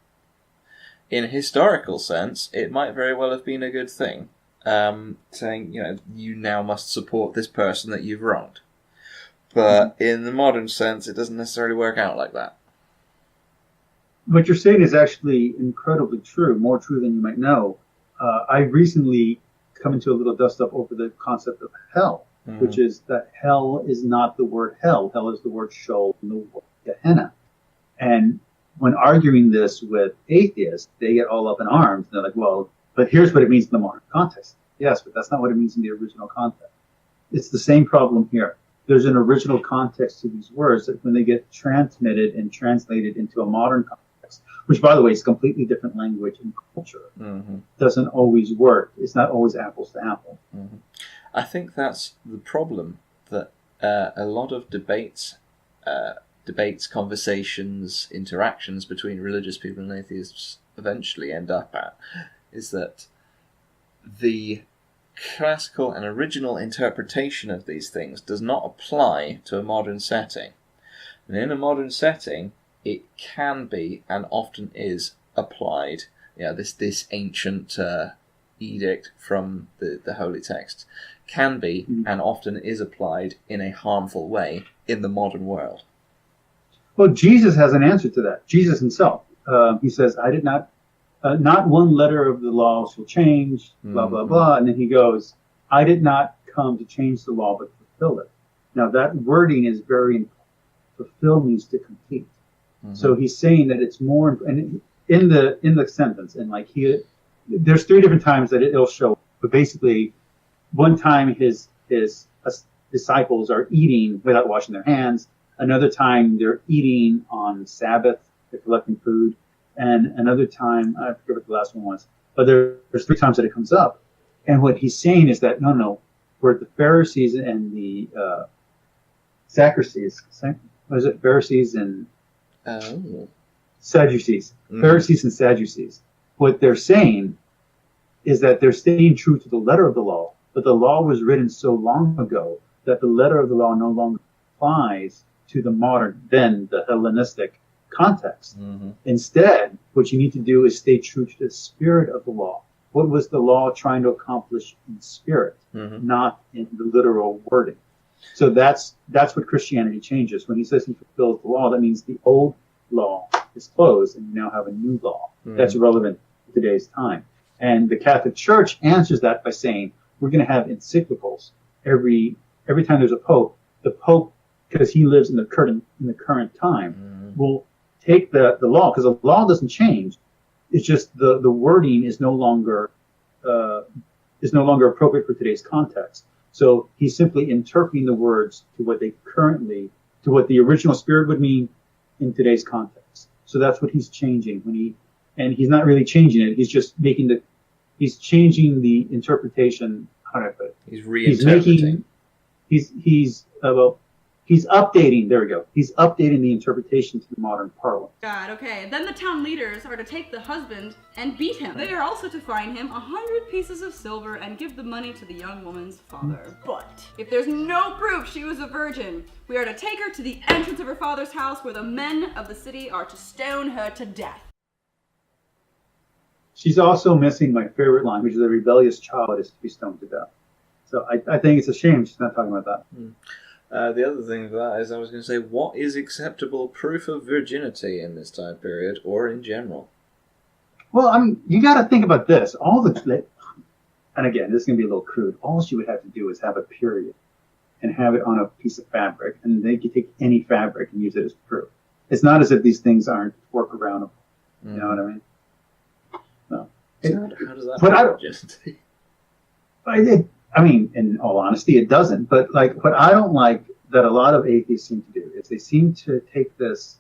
In a historical sense, it might very well have been a good thing, saying, you now must support this person that you've wronged. But in the modern sense, it doesn't necessarily work out like that. What you're saying is actually incredibly true, more true than you might know. I recently come into a little dust up over the concept of hell, which is that hell is not the word hell. Hell is the word Sheol and the word Gehenna. And when arguing this with atheists, they get all up in arms. They're like, well, but here's what it means in the modern context. Yes, but that's not what it means in the original context. It's the same problem here. There's an original context to these words that when they get transmitted and translated into a modern context, which, by the way, is completely different language and culture, doesn't always work. It's not always apples to apples. I think that's the problem that a lot of debates, conversations, interactions between religious people and atheists eventually end up at, is that the classical and original interpretation of these things does not apply to a modern setting. And in a modern setting, it can be and often is applied. This ancient edict from the holy text can be and often is applied in a harmful way in the modern world. Well, Jesus has an answer to that. Jesus himself, he says, I did not one letter of the law shall change, blah, blah, blah. And then he goes, I did not come to change the law, but fulfill it. Now, that wording is very important. Fulfill means to complete. So he's saying that it's more, and in the sentence, and like there's three different times that it'll show, but basically, one time his disciples are eating without washing their hands. Another time they're eating on Sabbath, they're collecting food. And another time, I forget what the last one was, but there's three times that it comes up. And what he's saying is that, no, where the Pharisees and the Sadducees, what is it, Pharisees and Sadducees, Pharisees and Sadducees, what they're saying is that they're staying true to the letter of the law, but the law was written so long ago that the letter of the law no longer applies to the modern, then the Hellenistic context. Instead, what you need to do is stay true to the spirit of the law. What was the law trying to accomplish in spirit, not in the literal wording? So that's what Christianity changes. When he says he fulfills the law, that means the old law is closed and you now have a new law that's relevant to today's time. And the Catholic Church answers that by saying we're going to have encyclicals every time there's a pope. The pope, because he lives in the current time, will take the law, because the law doesn't change. It's just the wording is no longer appropriate for today's context. So he's simply interpreting the words to what the original spirit would mean in today's context. So that's what he's changing and he's not really changing it. He's just he's changing the interpretation. How do I put it? He's reinterpreting. He's updating, there we go. He's updating the interpretation to the modern parlance. God, okay. Then the town leaders are to take the husband and beat him. They are also to fine him 100 pieces of silver and give the money to the young woman's father. But if there's no proof she was a virgin, we are to take her to the entrance of her father's house where the men of the city are to stone her to death. She's also missing my favorite line, which is a rebellious child is to be stoned to death. So I think it's a shame she's not talking about that. The other thing for that is I was going to say, what is acceptable proof of virginity in this time period or in general? Well, I mean, you got to think about this. And again, this is going to be a little crude. All she would have to do is have a period and have it on a piece of fabric, and they could take any fabric and use it as proof. It's not as if these things aren't workaroundable. You know what I mean? No. How does that work, I mean, in all honesty, it doesn't. But what I don't like that a lot of atheists seem to do is they seem to take this,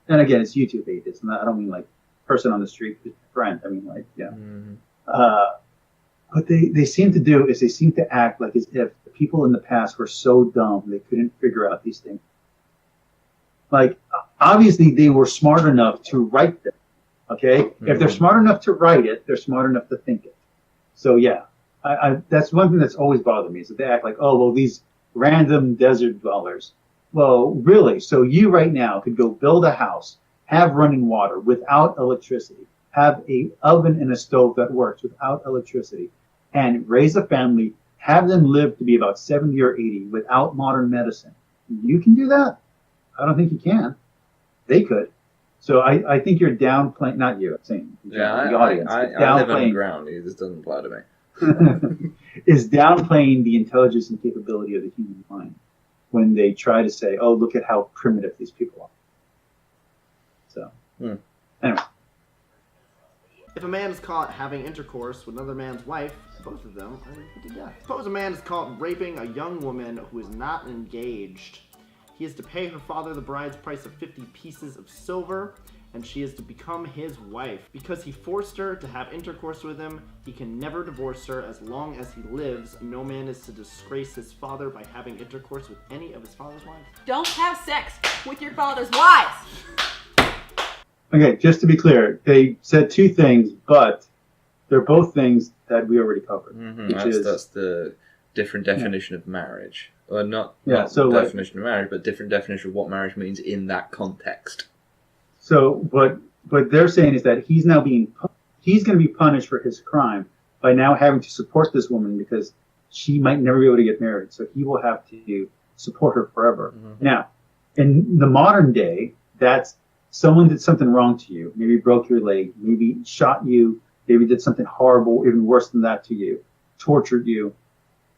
and again, it's YouTube atheists, and I don't mean like person on the street, friend. I mean like, yeah. What they seem to do is they seem to act like as if the people in the past were so dumb they couldn't figure out these things. Like, obviously they were smart enough to write them, okay? If they're smart enough to write it, they're smart enough to think it. So yeah, I that's one thing that's always bothered me, is that they act like, oh, well, these random desert dwellers. Well, really? So you right now could go build a house, have running water without electricity, have a oven and a stove that works without electricity, and raise a family, have them live to be about 70 or 80 without modern medicine. You can do that? I don't think you can. They could. So I think you're downplaying, not you, I'm saying the audience. I live on the ground. This doesn't apply to me. Is downplaying the intelligence and capability of the human mind when they try to say, oh, look at how primitive these people are. So, anyway. If a man is caught having intercourse with another man's wife, both of them are put to death. Suppose a man is caught raping a young woman who is not engaged. He is to pay her father the bride's price of 50 pieces of silver, and she is to become his wife. Because he forced her to have intercourse with him, he can never divorce her as long as he lives. No man is to disgrace his father by having intercourse with any of his father's wives. Don't have sex with your father's wives. Okay, just to be clear, they said two things, but they're both things that we already covered. That's the different definition of marriage. Or not so definition of marriage, but different definition of what marriage means in that context. So what they're saying is that he's going to be punished for his crime by now having to support this woman because she might never be able to get married. So he will have to support her forever. Now, in the modern day, that's someone did something wrong to you, maybe broke your leg, maybe shot you, maybe did something horrible, even worse than that to you, tortured you.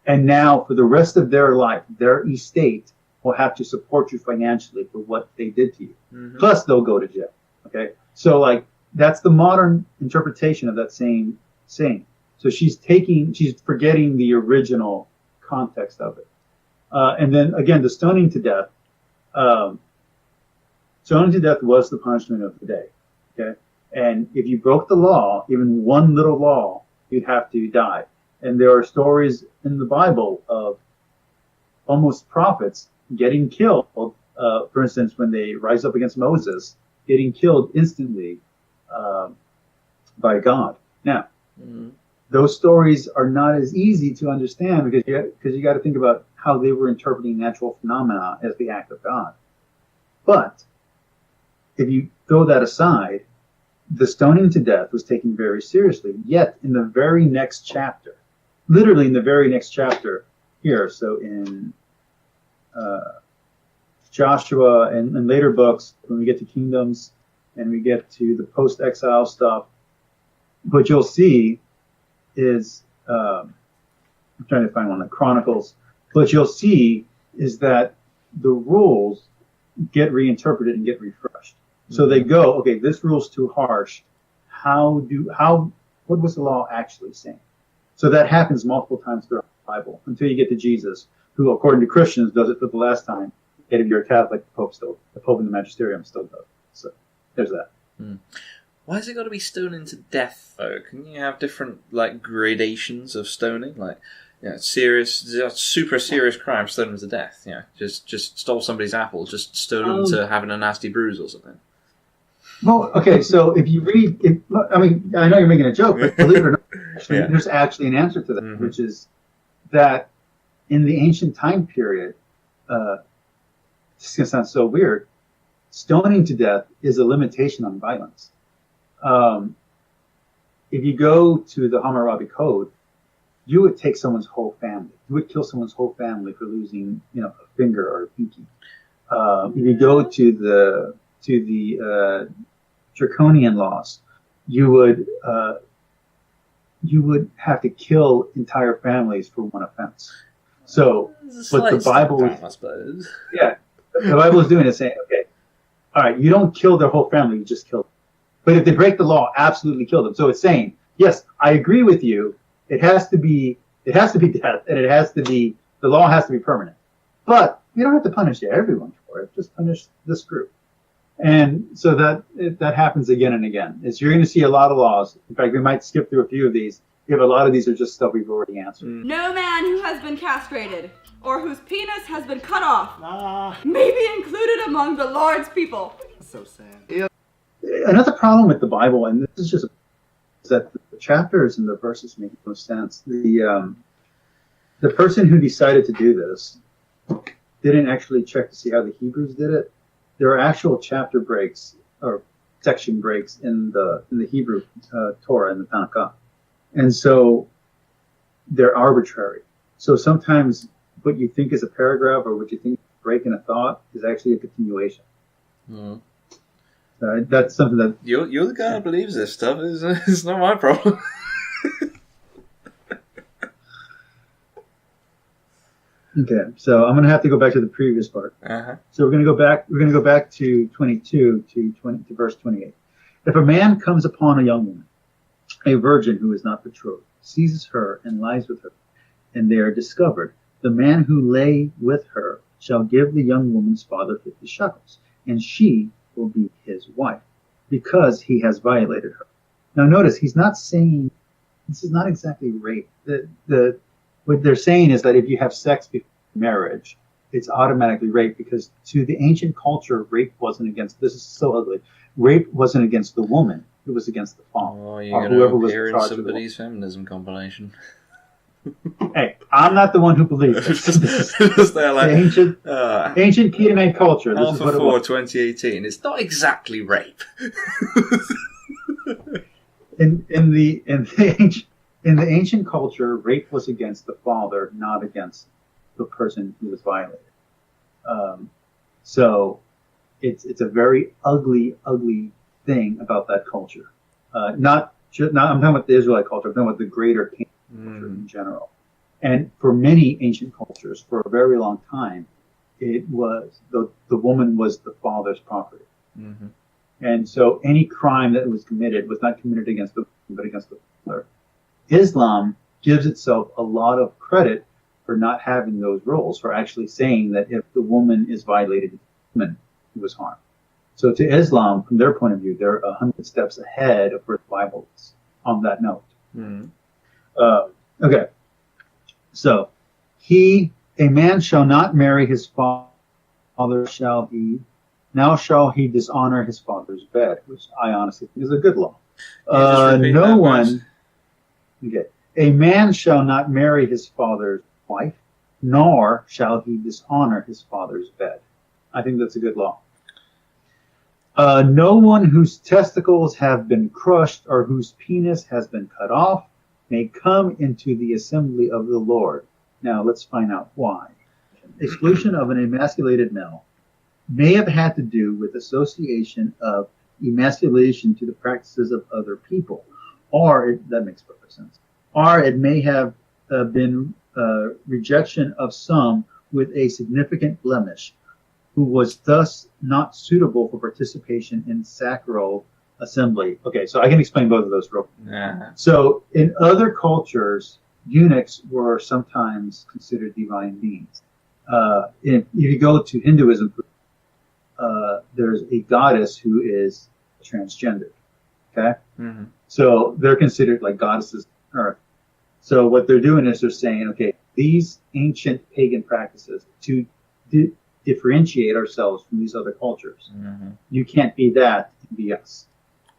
And now for the rest of their life, their estate will have to support you financially for what they did to you. Plus they'll go to jail. Okay. So like, that's the modern interpretation of that same saying. So she's forgetting the original context of it. And then again, the stoning to death, stoning to death was the punishment of the day. Okay. And if you broke the law, even one little law, you'd have to die. And there are stories in the Bible of almost prophets getting killed. For instance, when they rise up against Moses, getting killed instantly by God. Now, those stories are not as easy to understand because you got to think about how they were interpreting natural phenomena as the act of God. But if you throw that aside, the stoning to death was taken very seriously. Yet in the very next chapter, literally in the very next chapter here, so in Joshua and later books, when we get to Kingdoms and we get to the post-exile stuff, what you'll see is, I'm trying to find one, the Chronicles, what you'll see is that the rules get reinterpreted and get refreshed. So they go, okay, this rule's too harsh. What was the law actually saying? So that happens multiple times throughout the Bible until you get to Jesus, who, according to Christians, does it for the last time. Yet if you're a Catholic, the Pope and the Magisterium still does. So there's that. Why has it got to be stoning to death, though? Can you have different gradations of stoning? Serious, super serious crime, stone them to death. Just stole somebody's apple, just stone them to having a nasty bruise or something. Well, okay, so if you read, I know you're making a joke, but believe it or not, there's actually an answer to that, which is that in the ancient time period, this is going to sound so weird, stoning to death is a limitation on violence. If you go to the Hammurabi Code, you would take someone's whole family. You would kill someone's whole family for losing, a finger or a pinky. If you go to the draconian laws, you would have to kill entire families for one offense. So, what the Bible is, I suppose. Yeah, the Bible is doing is saying, okay, all right, you don't kill their whole family, you just kill them. But if they break the law, absolutely kill them. So it's saying, yes, I agree with you. It has to be death, and the law has to be permanent. But you don't have to punish everyone for it. Just punish this group. And so that happens again and again. You're going to see a lot of laws. In fact, we might skip through a few of these. If a lot of these are just stuff we've already answered. No man who has been castrated or whose penis has been cut off Ah, may be included among the Lord's people. so sad. Yeah. Another problem with the Bible, and this is just is that the chapters and the verses make no sense. The person who decided to do this didn't actually check to see how the Hebrews did it. There are actual chapter breaks or section breaks in the Hebrew Torah and the Tanakh, and so they're arbitrary. So sometimes what you think is a paragraph or what you think is a break in a thought is actually a continuation. Mm. That's something that You're the guy who believes this stuff. It's not my problem. Okay, so I'm going to have to go back to the previous part. Uh-huh. So we're going to go back. We're going to go back to 22 to verse 28. If a man comes upon a young woman, a virgin who is not betrothed, seizes her and lies with her, and they are discovered, the man who lay with her shall give the young woman's father 50 shekels, and she will be his wife, because he has violated her. Now notice, he's not saying this is not exactly rape. What they're saying is that if you have sex before marriage, it's automatically rape, because to the ancient culture, rape wasn't against, this is so ugly, rape wasn't against the woman, it was against the father. Oh, or you're whoever going was to in appear in charge of the somebody's feminism compilation. Hey, I'm not the one who believes this. Just there like, Ancient Canaanite culture. This is Alpha what it 4 was. 2018. It's not exactly rape. In the ancient culture, rape was against the father, not against the person who was violated. So it's a very ugly thing about that culture. I'm talking about the Israelite culture. I'm talking about the greater Canaanite culture in general. And for many ancient cultures, for a very long time, it was the woman was the father's property. Mm-hmm. And so any crime that was committed was not committed against the woman, but against the father. Islam gives itself a lot of credit for not having those rules, for actually saying that if the woman is violated, it's the woman who was harmed. So to Islam, from their point of view, they're 100 steps ahead of where the Bible is on that note. Mm-hmm. Okay. So, a man shall not marry his father, now shall he dishonor his father's bed, which I honestly think is a good law. No one, okay. A man shall not marry his father's wife, nor shall he dishonor his father's bed. I think that's a good law. No one whose testicles have been crushed or whose penis has been cut off may come into the assembly of the Lord. Now let's find out why. Exclusion of an emasculated male may have had to do with association of emasculation to the practices of other people, that makes perfect sense. Or it may have been rejection of some with a significant blemish, who was thus not suitable for participation in sacral assembly. Okay, so I can explain both of those real quick. Uh-huh. So in other cultures, eunuchs were sometimes considered divine beings. If you go to Hinduism, there's a goddess who is transgender. Okay? Mm-hmm. So they're considered like goddesses on earth. So what they're doing is they're saying, okay, these ancient pagan practices to differentiate ourselves from these other cultures. Mm-hmm. You can't be that and be us.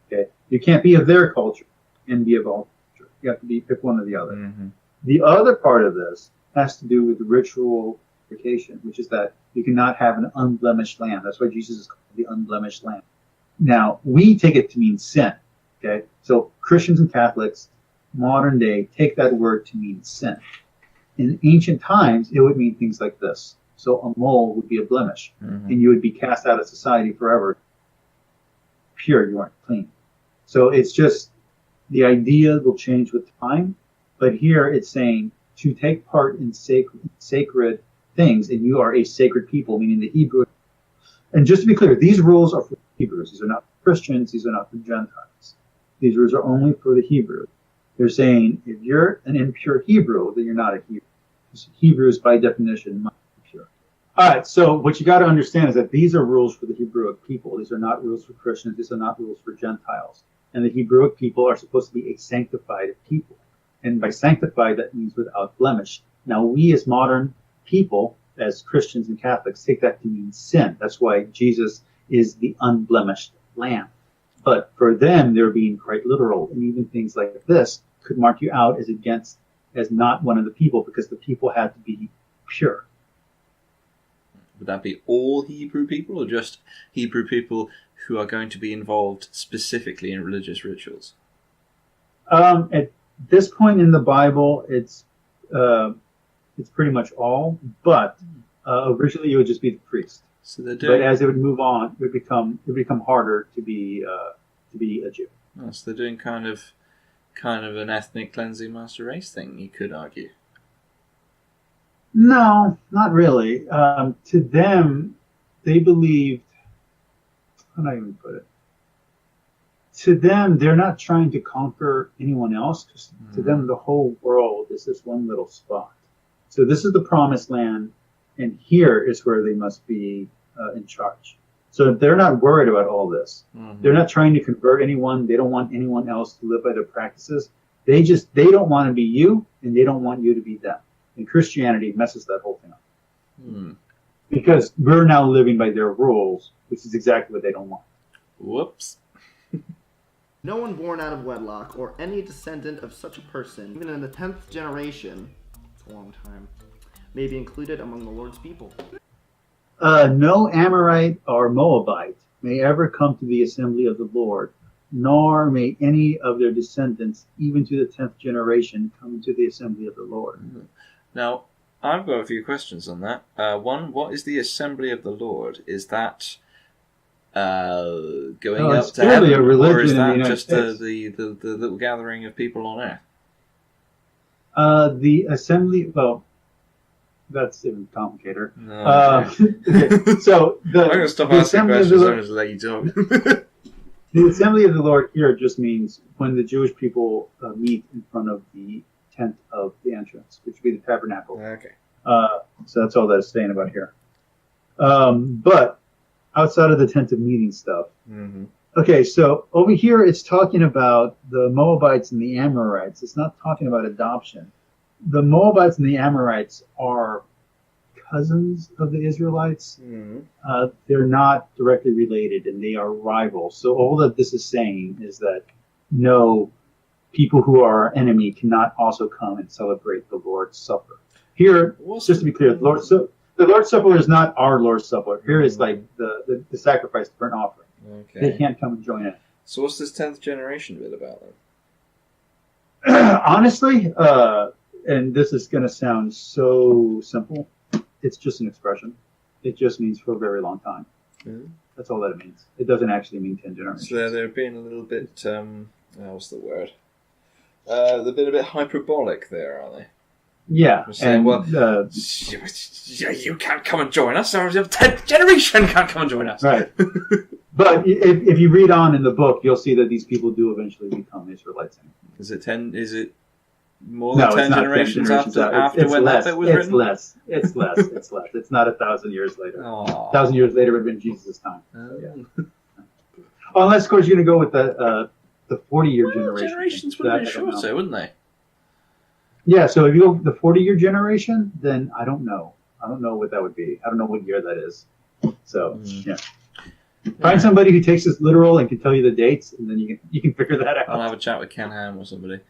Okay? You can't be of their culture and be of our culture. You have to pick one or the other. Mm-hmm. The other part of this has to do with ritual purification, which is that you cannot have an unblemished lamb. That's why Jesus is called the unblemished lamb. Now, we take it to mean sin. Okay? So Christians and Catholics, modern day, take that word to mean sin. In ancient times, it would mean things like this. So a mole would be a blemish, Mm-hmm. and you would be cast out of society forever. Pure, you aren't clean. So it's just, the idea will change with time, but here it's saying to take part in sacred things, and you are a sacred people, meaning the Hebrew. And just to be clear, these rules are for Hebrews. These are not for Christians. These are not for Gentiles. These rules are only for the Hebrews. They're saying if you're an impure Hebrew, then you're not a Hebrew. Because Hebrews, by definition, must be pure. All right, so what you got to understand is that these are rules for the Hebrewic people. These are not rules for Christians. These are not rules for Gentiles. And the Hebrewic people are supposed to be a sanctified people. And by sanctified, that means without blemish. Now, we as modern people, as Christians and Catholics, take that to mean sin. That's why Jesus is the unblemished lamb. But for them, they're being quite literal. And even things like this could mark you out as not one of the people, because the people had to be pure. Would that be all Hebrew people, or just Hebrew people who are going to be involved specifically in religious rituals? At this point in the Bible, it's pretty much all, but originally it would just be the priest. So they're doing. But as it would move on, it would become harder to be a Jew. Oh, so they're doing kind of an ethnic cleansing master race thing, you could argue. No, not really. To them, they believed. How do I even put it? To them, they're not trying to conquer anyone else. Because to them, the whole world is this one little spot. So this is the promised land, and here is where they must be in charge. So they're not worried about all this. Mm-hmm. They're not trying to convert anyone. They don't want anyone else to live by their practices. They don't want to be you, and they don't want you to be them. And Christianity messes that whole thing up. Because we're now living by their rules, which is exactly what they don't want. Whoops. No one born out of wedlock, or any descendant of such a person, even in the 10th generation, it's a long time, may be included among the Lord's people. No Amorite or Moabite may ever come to the assembly of the Lord, nor may any of their descendants, even to the 10th generation, come to the assembly of the Lord. Now, I've got a few questions on that. One, what is the assembly of the Lord? Is that going up to heaven, or is that just the little gathering of people on earth? The assembly, well, that's even complicated. Okay. So I'm going to stop asking questions and just let you talk. The assembly of the Lord here just means when the Jewish people meet in front of the tent of the entrance, which would be the tabernacle. Okay. So that's all that's saying about here. But outside of the tent of meeting stuff. Mm-hmm. Okay, so over here it's talking about the Moabites and the Amorites. It's not talking about adoption. The Moabites and the Amorites are cousins of the Israelites. Mm-hmm. They're not directly related, and they are rivals. So all that this is saying is that no, people who are our enemy cannot also come and celebrate the Lord's Supper. Here, just to be clear, the Lord's Supper is not our Lord's Supper. Here is like the sacrifice, the burnt offering. Okay. They can't come and join it. So what's this 10th generation bit about then? Honestly, and this is going to sound so simple, it's just an expression. It just means for a very long time. Mm-hmm. That's all that it means. It doesn't actually mean 10 generations. So they're being a little bit, what's the word? They're being a bit hyperbolic there, aren't they? Yeah. Saying, well, you can't come and join us, or the 10th generation can't come and join us. Right. But if you read on in the book, you'll see that these people do eventually become Israelites. Is it more than 10 generations after when that bit was written? It's less. It's not 1,000 years later. 1,000 years later would have been Jesus' time. Yeah. Unless, of course, you're going to go with the 40-year generation. Generations would have been shorter, wouldn't they? Yeah, so if you go with the 40-year generation, then I don't know. I don't know what that would be. I don't know what year that is. So, yeah. Find somebody who takes this literal and can tell you the dates, and then you can figure that out. I'll have a chat with Ken Ham or somebody.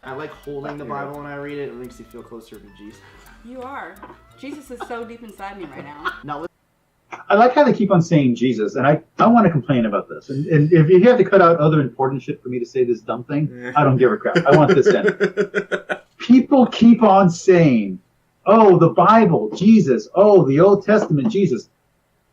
I like holding the Bible when I read it. It makes you feel closer to Jesus. You are. Jesus is so deep inside me right now. Now, I like how they keep on saying Jesus, and I want to complain about this. And if you have to cut out other important shit for me to say this dumb thing, I don't give a crap. I want this in. People keep on saying, oh, the Bible, Jesus, oh, the Old Testament, Jesus.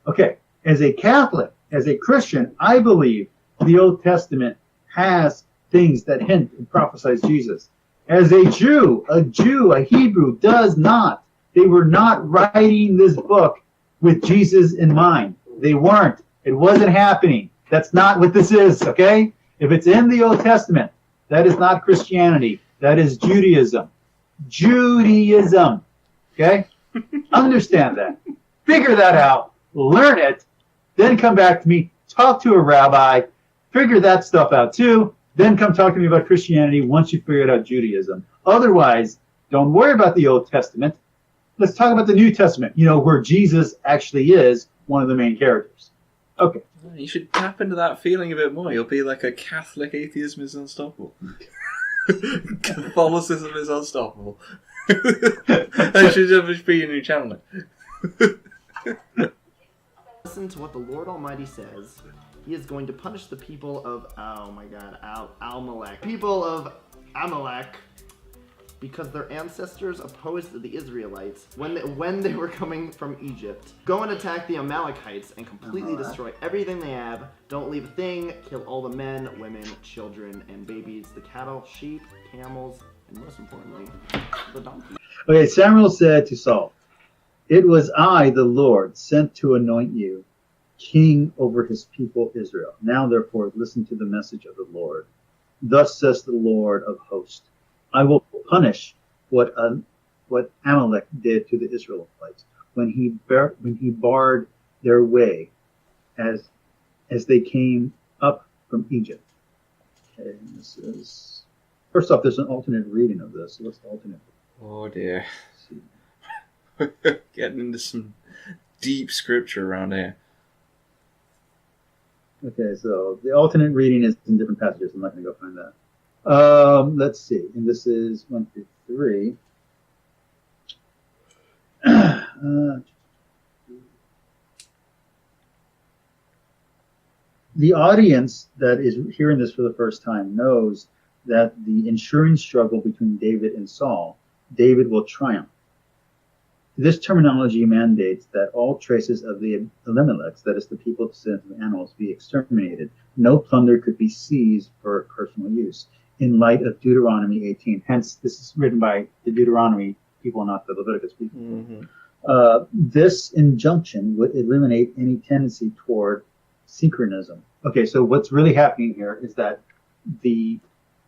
Okay, as a Catholic, as a Christian, I believe the Old Testament has things that hint and prophesize Jesus. As a Jew, a Hebrew does not. They were not writing this book with Jesus in mind. They weren't. It wasn't happening. That's not what this is, okay? If it's in the Old Testament, that is not Christianity. That is Judaism. Judaism. Okay? Understand that. figure that out, learn it, then come back to me, talk to a rabbi, figure that stuff out too, then come talk to me about Christianity once you figured out Judaism. Otherwise, don't worry about the Old Testament. Let's talk about the New Testament, where Jesus actually is one of the main characters. Okay. You should tap into that feeling a bit more. You'll be like a Catholic atheism is unstoppable. Catholicism is unstoppable. That should just be your new channel. Listen to what the Lord Almighty says. He is going to punish the people of, people of Amalek, because their ancestors opposed the Israelites when they were coming from Egypt. Go and attack the Amalekites and completely destroy everything they have. Don't leave a thing. Kill all the men, women, children, and babies, the cattle, sheep, camels, and most importantly, the donkeys. Okay, Samuel said to Saul, "It was I, the Lord, sent to anoint you king over his people Israel. Now therefore listen to the message of the Lord. Thus says the Lord of hosts, I will punish what Amalek did to the Israelites when he barred their way as they came up from Egypt." Okay, and this is, first off, there's an alternate reading of this. So what's the alternate? Oh dear. Getting into some deep scripture around here. Okay, so the alternate reading is in different passages. I'm not going to go find that. Let's see. And this is 1 through 3. The audience that is hearing this for the first time knows that the ensuing struggle between David and Saul, David will triumph. This terminology mandates that all traces of the Elimelechs, that is the people descendants of animals, be exterminated. No plunder could be seized for personal use, in light of Deuteronomy 18. Hence, this is written by the Deuteronomy people, not the Leviticus people. Mm-hmm. This injunction would eliminate any tendency toward synchronism. Okay, so what's really happening here is that the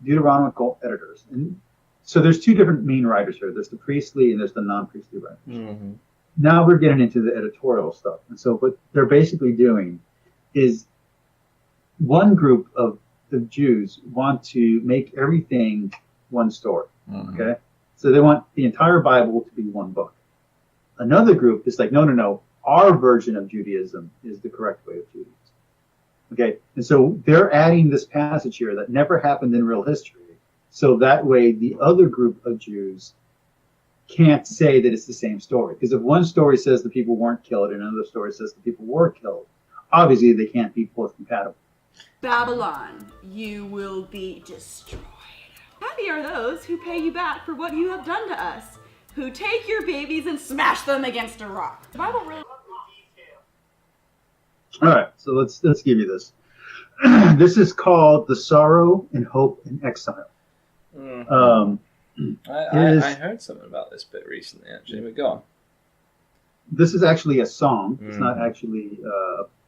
Deuteronomical editors, and so there's two different main writers here. There's the priestly and there's the non-priestly writers. Mm-hmm. Now we're getting into the editorial stuff. And so what they're basically doing is one group of the Jews want to make everything one story. Mm-hmm. Okay? So they want the entire Bible to be one book. Another group is like, no. Our version of Judaism is the correct way of Judaism. Okay? And so they're adding this passage here that never happened in real history. So that way, the other group of Jews can't say that it's the same story. Because if one story says the people weren't killed and another story says the people were killed, obviously they can't be both compatible. Babylon, you will be destroyed. Happy are those who pay you back for what you have done to us, who take your babies and smash them against a rock. The Bible really... All right, so let's give you this. This is called The Sorrow and Hope in Exile. Mm-hmm. I heard something about this bit recently, actually. But go on. This is actually a song. It's not actually.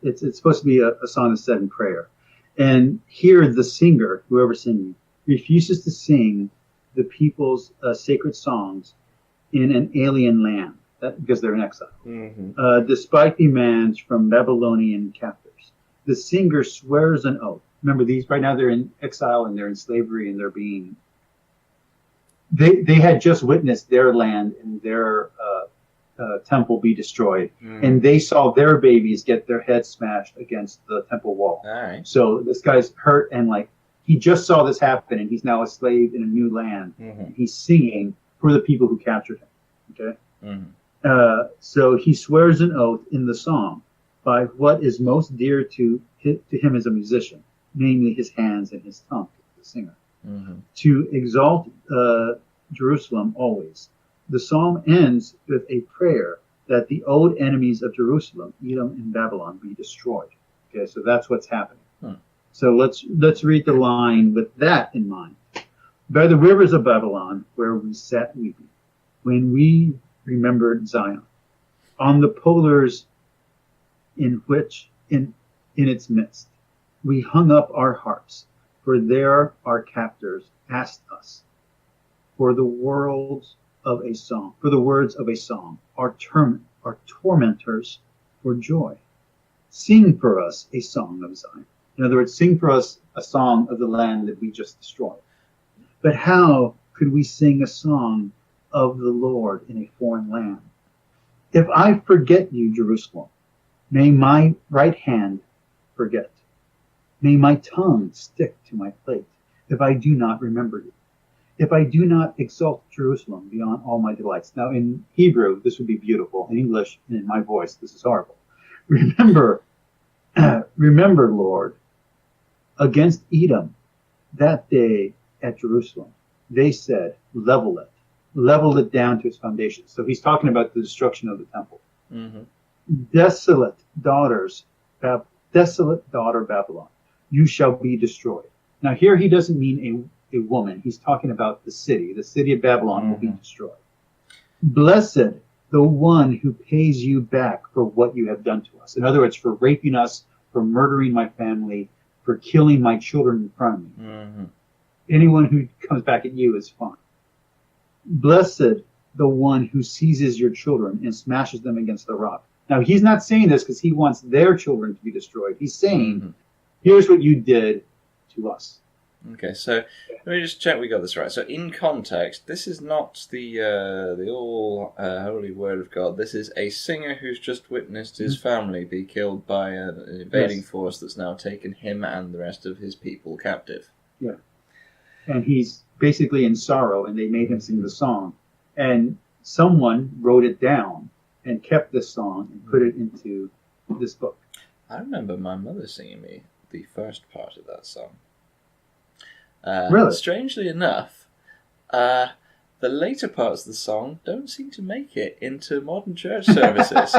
It's supposed to be a song that's said in prayer. And here, the singer, whoever's singing, refuses to sing the people's sacred songs in an alien land because they're in exile, despite demands from Babylonian captors. The singer swears an oath. Remember, these right now they're in exile and they're in slavery and they're being. They had just witnessed their land and their temple be destroyed, and they saw their babies get their heads smashed against the temple wall. All right. So this guy's hurt, and he just saw this happen, and he's now a slave in a new land. And he's singing for the people who captured him. Okay. So he swears an oath in the song by what is most dear to him as a musician, namely his hands and his tongue, the singer. To exalt Jerusalem always. The psalm ends with a prayer that the old enemies of Jerusalem, Edom and Babylon, be destroyed. Okay, so that's what's happening. So let's read the line with that in mind. By the rivers of Babylon, where we sat weeping, when we remembered Zion, on the polars in its midst, we hung up our harps. For there our captors asked us for the words of a song, our our tormentors for joy. Sing for us a song of Zion. In other words, sing for us a song of the land that we just destroyed. But how could we sing a song of the Lord in a foreign land? If I forget you, Jerusalem, may my right hand forget. May my tongue stick to my plate if I do not remember you. If I do not exalt Jerusalem beyond all my delights. Now in Hebrew, this would be beautiful. In English and in my voice, this is horrible. Remember, Lord, against Edom, that day at Jerusalem, they said, level it down to its foundation. So he's talking about the destruction of the temple. Mm-hmm. Desolate daughter Babylon, you shall be destroyed. Now here he doesn't mean a woman. He's talking about the city. The city of Babylon will be destroyed. Blessed the one who pays you back for what you have done to us. In other words, for raping us, for murdering my family, for killing my children in front of me. Mm-hmm. Anyone who comes back at you is fine. Blessed the one who seizes your children and smashes them against the rock. Now, he's not saying this because he wants their children to be destroyed. He's saying, here's what you did to us. Okay, so let me just check we got this right. So in context, this is not the all holy word of God. This is a singer who's just witnessed his family be killed by an invading force that's now taken him and the rest of his people captive. Yeah. And he's basically in sorrow, and they made him sing the song. And someone wrote it down and kept this song and put it into this book. I remember my mother singing me the first part of that song. Really? Strangely enough, the later parts of the song don't seem to make it into modern church services.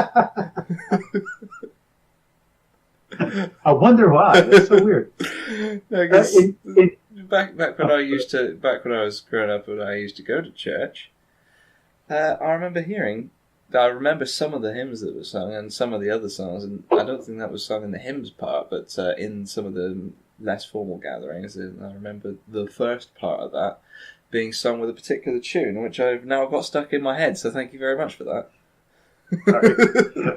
I wonder why. That's so weird. Back when I was growing up and I used to go to church, I remember some of the hymns that were sung and some of the other songs, and I don't think that was sung in the hymns part, but in some of the less formal gatherings, and I remember the first part of that being sung with a particular tune, which I've now got stuck in my head, so thank you very much for that. All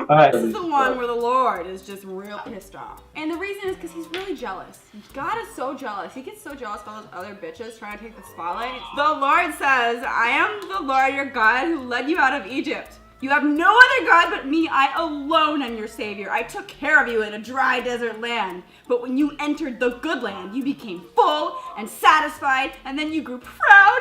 right. This is the one where the Lord is just real pissed off. And the reason is because he's really jealous. God is so jealous. He gets so jealous of all those other bitches trying to take the spotlight. The Lord says, I am the Lord your God who led you out of Egypt. You have no other God but me. I alone am your Savior. I took care of you in a dry desert land. But when you entered the good land, you became full and satisfied, and then you grew proud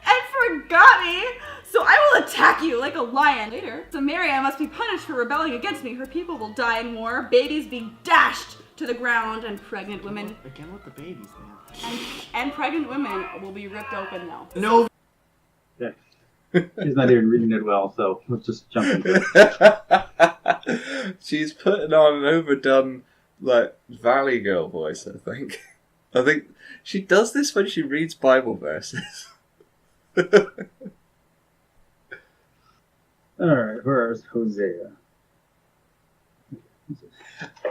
and forgot me. So I will attack you like a lion. Later, Samaria must be punished for rebelling against me. Her people will die in war, babies be dashed to the ground, and pregnant women... Again with the babies, man. And pregnant women will be ripped open now. No. Yeah. He's not even reading it well, so let's just jump into it. She's putting on an overdone, Valley Girl voice, I think. I think she does this when she reads Bible verses. Alright, where's Hosea?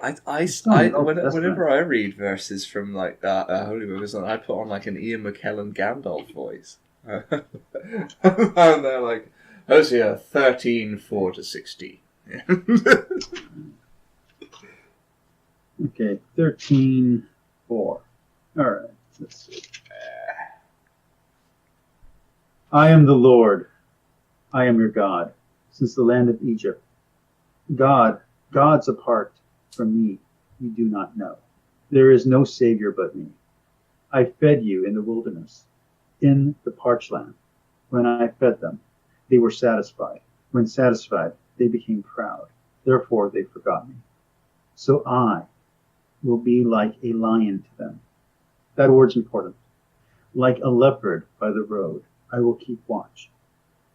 Whenever I read verses from Holy Books, I put on an Ian McKellen Gandalf voice. And they're like, Hosea 13, 4-16. Okay, 13, 4. Alright, let's see. I am the Lord. I am your God, since the land of Egypt. Gods apart from me, you do not know. There is no Savior but me. I fed you in the wilderness, in the parched land. When I fed them, they were satisfied. When satisfied, they became proud. Therefore, they forgot me. So I will be like a lion to them. That word's important. Like a leopard by the road, I will keep watch.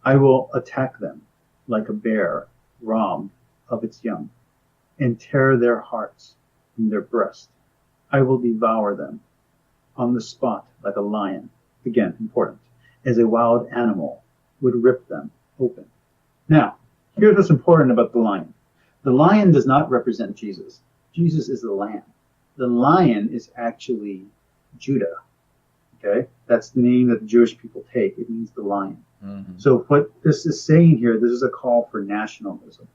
I will attack them like a bear robbed of its young, and tear their hearts from their breast. I will devour them on the spot like a lion. Again, important. As a wild animal would rip them open. Now, here's what's important about the lion. The lion does not represent Jesus. Jesus is the lamb. The lion is actually Judah. Okay? That's the name that the Jewish people take. It means the lion. Mm-hmm. So what this is saying here, this is a call for nationalism.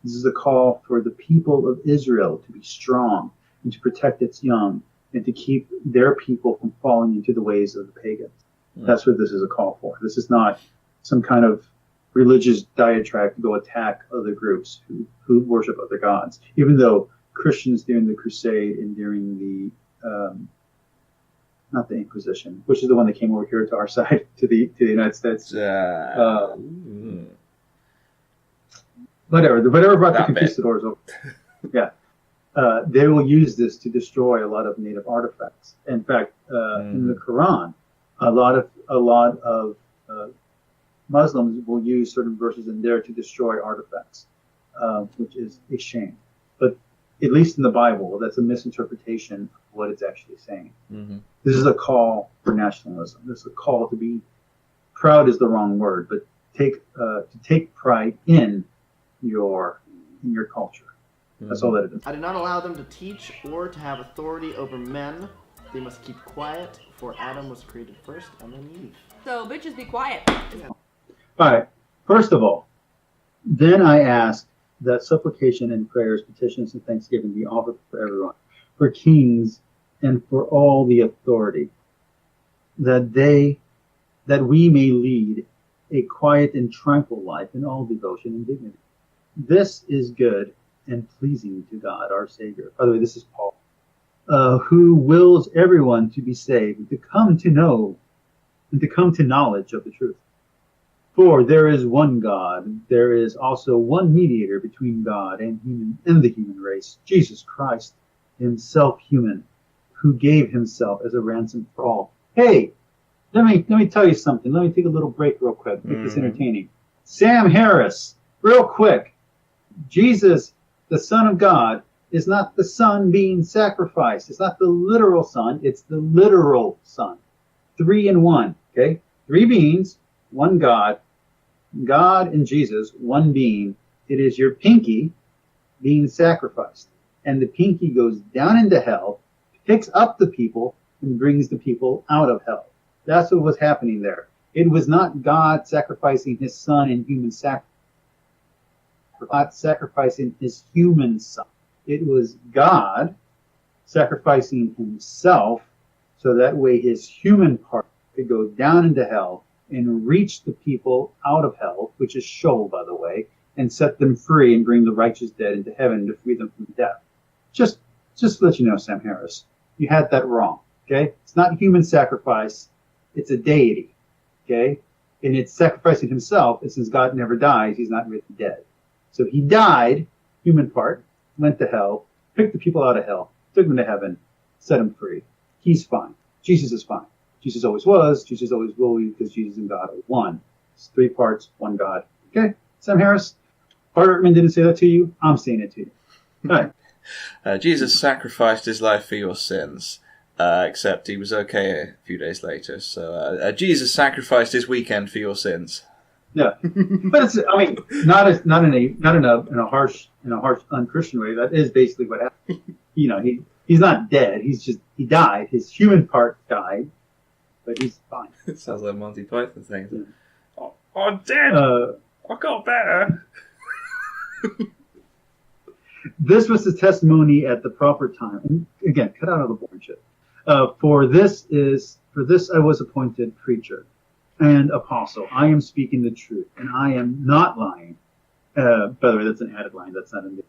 This is a call for the people of Israel to be strong and to protect its young and to keep their people from falling into the ways of the pagans. That's what this is a call for. This is not some kind of religious diatribe to go attack other groups who worship other gods. Even though Christians during the Crusade and during the not the Inquisition, which is the one that came over here to our side, to the United States. Whatever brought the conquistadors over. Yeah. They will use this to destroy a lot of native artifacts. In fact, in the Quran, a lot of Muslims will use certain verses in there to destroy artifacts, which is a shame. But at least in the Bible, that's a misinterpretation of what it's actually saying. This is a call for nationalism. This is a call to be proud is the wrong word, but to take pride in your culture. That's all that it is. I do not allow them to teach or to have authority over men. They must keep quiet, for Adam was created first and then Eve. So bitches be quiet. All right. First of all, then I ask that supplication and prayers, petitions, and thanksgiving be offered for everyone, for kings and for all the authority, that we may lead a quiet and tranquil life in all devotion and dignity. This is good and pleasing to God, our Savior. By the way, this is Paul, who wills everyone to be saved, and to come to know and to come to knowledge of the truth. For there is one God, there is also one mediator between God and the human race, Jesus Christ, himself human, who gave himself as a ransom for all. Hey, let me tell you something. Let me take a little break real quick, make this entertaining. Sam Harris, real quick. Jesus, the Son of God, is not the Son being sacrificed. It's not the literal Son. It's the literal Son. 3 in 1. Okay? 3 beings, 1 God. God and Jesus, 1 being. It is your pinky being sacrificed. And the pinky goes down into hell, picks up the people, and brings the people out of hell. That's what was happening there. It was not God sacrificing his Son in human sacrifice. Not sacrificing his human Son. It was God sacrificing himself so that way his human part could go down into hell and reach the people out of hell, which is Sheol, by the way, and set them free and bring the righteous dead into heaven to free them from death. Just to let you know, Sam Harris, you had that wrong. Okay? It's not human sacrifice. It's a deity. Okay? And it's sacrificing himself, and since God never dies, he's not really dead. So he died, human part, went to hell, picked the people out of hell, took them to heaven, set them free. He's fine. Jesus is fine. Jesus always was. Jesus always will be, because Jesus and God are one. It's 3 parts, 1 God. Okay, Sam Harris? Bart Ehrman didn't say that to you. I'm saying it to you. All right. Jesus sacrificed his life for your sins, except he was okay a few days later. So Jesus sacrificed his weekend for your sins. Yeah, but it's, I mean, not in a harsh unchristian way. That is basically what happened. You know, he's not dead. He died. His human part died, but he's fine. It sounds like a Monty Python thing. Yeah. Oh, I'm dead. I got better. This was the testimony at the proper time. And again, cut out all the boring shit. For this I was appointed preacher and apostle. I am speaking the truth, and I am not lying. By the way, that's an added line. That's not in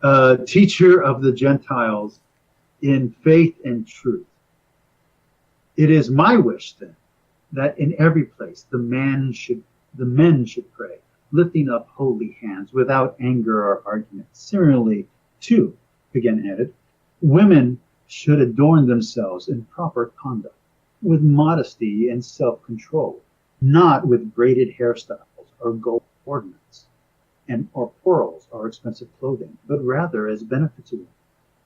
there. Teacher of the Gentiles in faith and truth. It is my wish, then, that in every place the men should pray, lifting up holy hands without anger or argument. Similarly, too, again added, women should adorn themselves in proper conduct, with modesty and self-control, not with braided hairstyles or gold ornaments or pearls or expensive clothing, but rather as benefit to one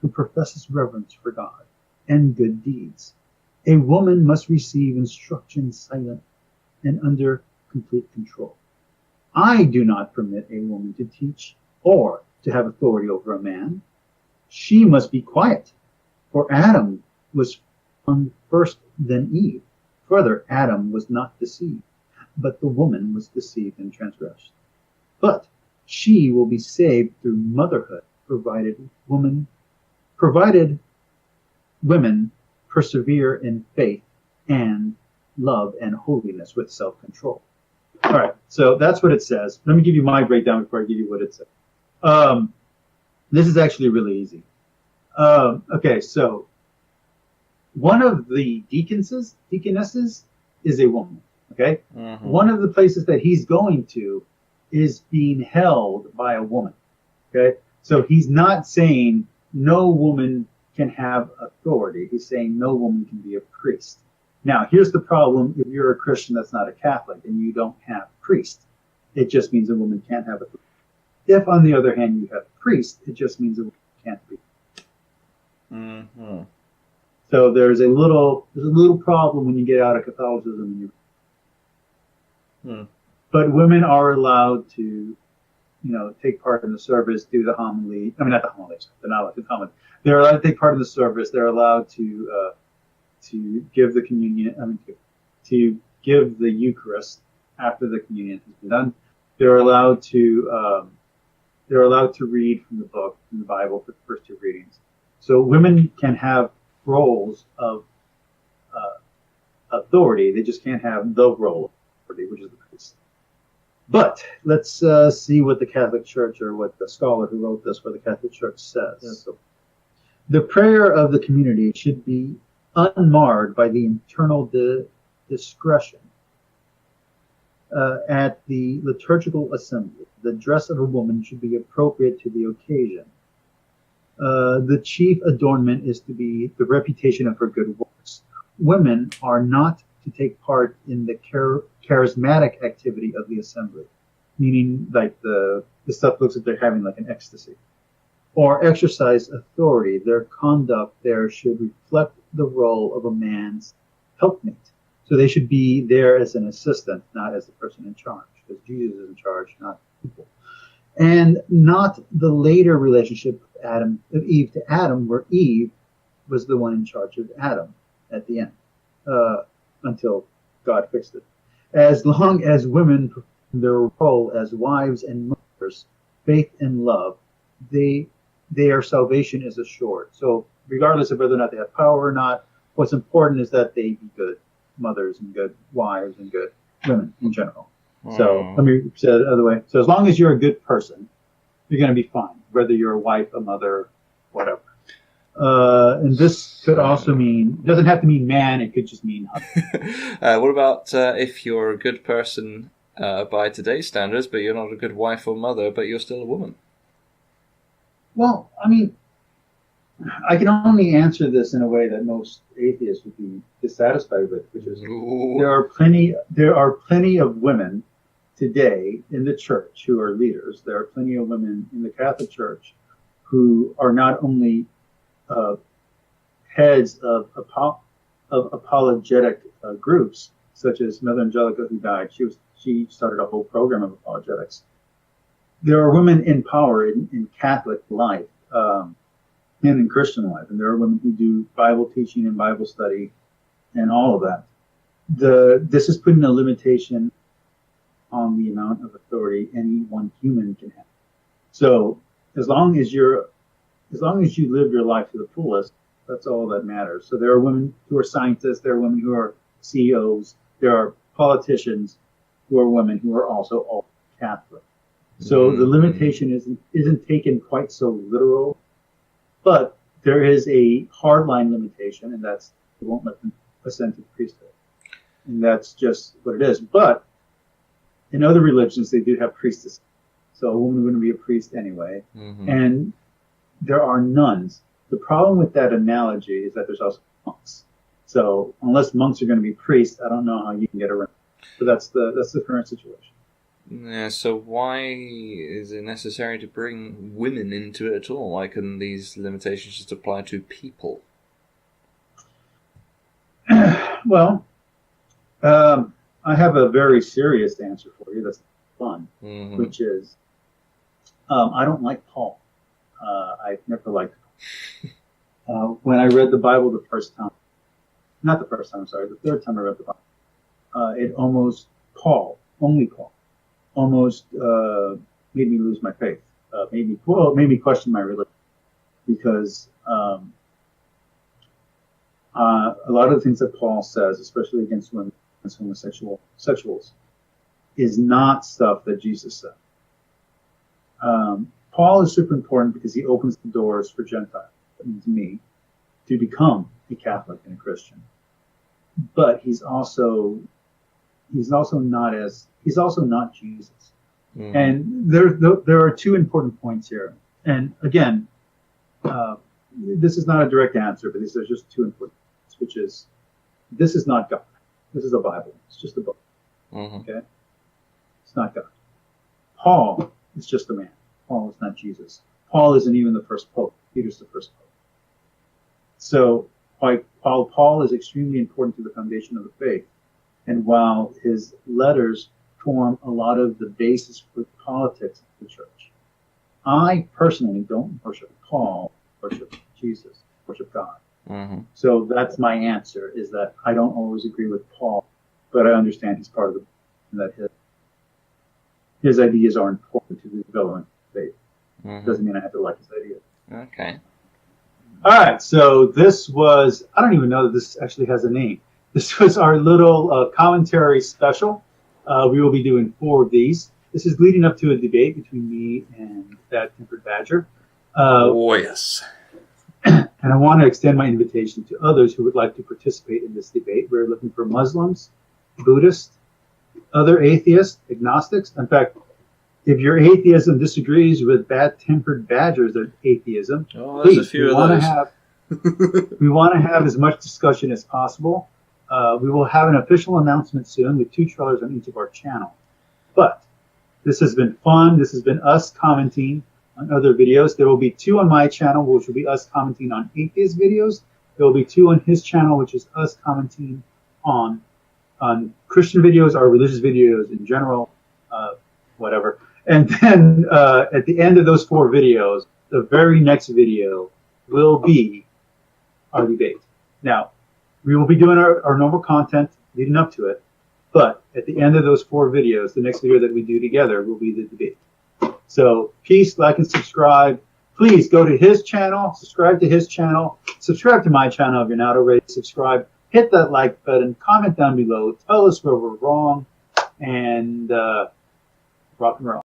who professes reverence for God and good deeds. A woman must receive instruction silent and under complete control. I do not permit a woman to teach or to have authority over a man. She must be quiet, for Adam was found first, then Eve. Further, Adam was not deceived, but the woman was deceived and transgressed. But she will be saved through motherhood, provided women persevere in faith and love and holiness with self-control. All right, so that's what it says. Let me give you my breakdown before I give you what it says. This is actually really easy. Okay, so one of the deaconesses is a woman. Okay, one of the places that he's going to is being held by a woman. Okay, so he's not saying no woman can have authority. He's saying no woman can be a priest. Now, here's the problem if you're a Christian that's not a Catholic and you don't have priest. It just means a woman can't have authority. If, on the other hand, you have priest, it just means a woman can't be. So there's a little problem when you get out of Catholicism. But women are allowed to, take part in the service, do the homily. I mean, not the homilies. They're not allowed to do homily. They're allowed to take part in the service. They're allowed to give the communion. To give the Eucharist after the communion has been done. They're allowed to read from the book, from the Bible, for the first two readings. So women can have roles of authority. They just can't have the role of authority, which is the priest. But let's see what the Catholic Church, or what the scholar who wrote this, what the Catholic Church says. Yeah. So, the prayer of the community should be unmarred by the internal discretion. At the liturgical assembly, the dress of a woman should be appropriate to the occasion. The chief adornment is to be the reputation of her good works. Women are not to take part in the charismatic activity of the assembly, meaning like the stuff looks like they're having like an ecstasy, or exercise authority. Their conduct there should reflect the role of a man's helpmate. So they should be there as an assistant, not as the person in charge, because Jesus is in charge, not people. And not the later relationship of Eve to Adam, where Eve was the one in charge of Adam at the end, until God fixed it. As long as women perform their role as wives and mothers, faith and love, their salvation is assured. So regardless of whether or not they have power or not, what's important is that they be good mothers and good wives and good women in general. So let me say it the other way. So as long as you're a good person, you're going to be fine, whether you're a wife, a mother, whatever. And this could also mean, it doesn't have to mean man, it could just mean husband. What about if you're a good person by today's standards, but you're not a good wife or mother, but you're still a woman? Well, I mean, I can only answer this in a way that most atheists would be dissatisfied with, which is there are plenty of women today in the church who are leaders. There are plenty of women in the Catholic Church who are not only heads of apologetic groups, such as Mother Angelica, who died. She started a whole program of apologetics. There are women in power in Catholic life and in Christian life, and there are women who do Bible teaching and Bible study and all of that. This is putting a limitation on the amount of authority any one human can have. So as long as you live your life to the fullest, that's all that matters. So there are women who are scientists, there are women who are CEOs, there are politicians who are women who are also all Catholic. So the limitation isn't taken quite so literal, but there is a hardline limitation, and that's it won't let them ascend to the priesthood. And that's just what it is. But in other religions, they do have priestesses. So a woman wouldn't be a priest anyway. And there are nuns. The problem with that analogy is that there's also monks. So unless monks are going to be priests, I don't know how you can get around. So that's the current situation. Yeah, so why is it necessary to bring women into it at all? Why couldn't these limitations just apply to people? Well, I have a very serious answer for you that's fun, which is I don't like Paul. I've never liked Paul. When I read the Bible the third time I read the Bible, it almost made me lose my faith. Made me question my religion, because a lot of the things that Paul says, especially against women, against homosexuals, is not stuff that Jesus said. Paul is super important because he opens the doors for Gentiles, that means me, to become a Catholic and a Christian. But he's also not Jesus. Mm-hmm. And there are two important points here. And again, this is not a direct answer, but these are just two important points, which is, this is not God. This is a Bible. It's just a book. Mm-hmm. Okay? It's not God. Paul is just a man. Paul is not Jesus. Paul isn't even the first pope. Peter's the first pope. So while Paul is extremely important to the foundation of the faith, and while his letters form a lot of the basis for the politics of the church, I personally don't worship Paul, worship Jesus, worship God. Mm-hmm. So that's my answer, is that I don't always agree with Paul, but I understand he's part of the, and that his ideas are important to the development of faith. Mm-hmm. Doesn't mean I have to like his ideas. Okay. All right, so this was, I don't even know that this actually has a name. This was our little commentary special. We will be doing 4 of these. This is leading up to a debate between me and that tempered badger. Oh, yes. And I want to extend my invitation to others who would like to participate in this debate. We're looking for Muslims, Buddhists, other atheists, agnostics. In fact, if your atheism disagrees with bad-tempered badgers of atheism, there's a few of those. We want to have as much discussion as possible. We will have an official announcement soon with 2 trailers on each of our channels. But this has been fun. This has been us commenting on other videos. There will be 2 on my channel, which will be us commenting on atheist videos. There will be 2 on his channel, which is us commenting on Christian videos or religious videos in general, whatever. And then at the end of those 4 videos, the very next video will be our debate. Now, we will be doing our normal content leading up to it, but at the end of those 4 videos, the next video that we do together will be the debate. So, peace, like, and subscribe. Please go to his channel, subscribe to his channel, subscribe to my channel if you're not already subscribed. Hit that like button, comment down below, tell us where we're wrong, and rock and roll.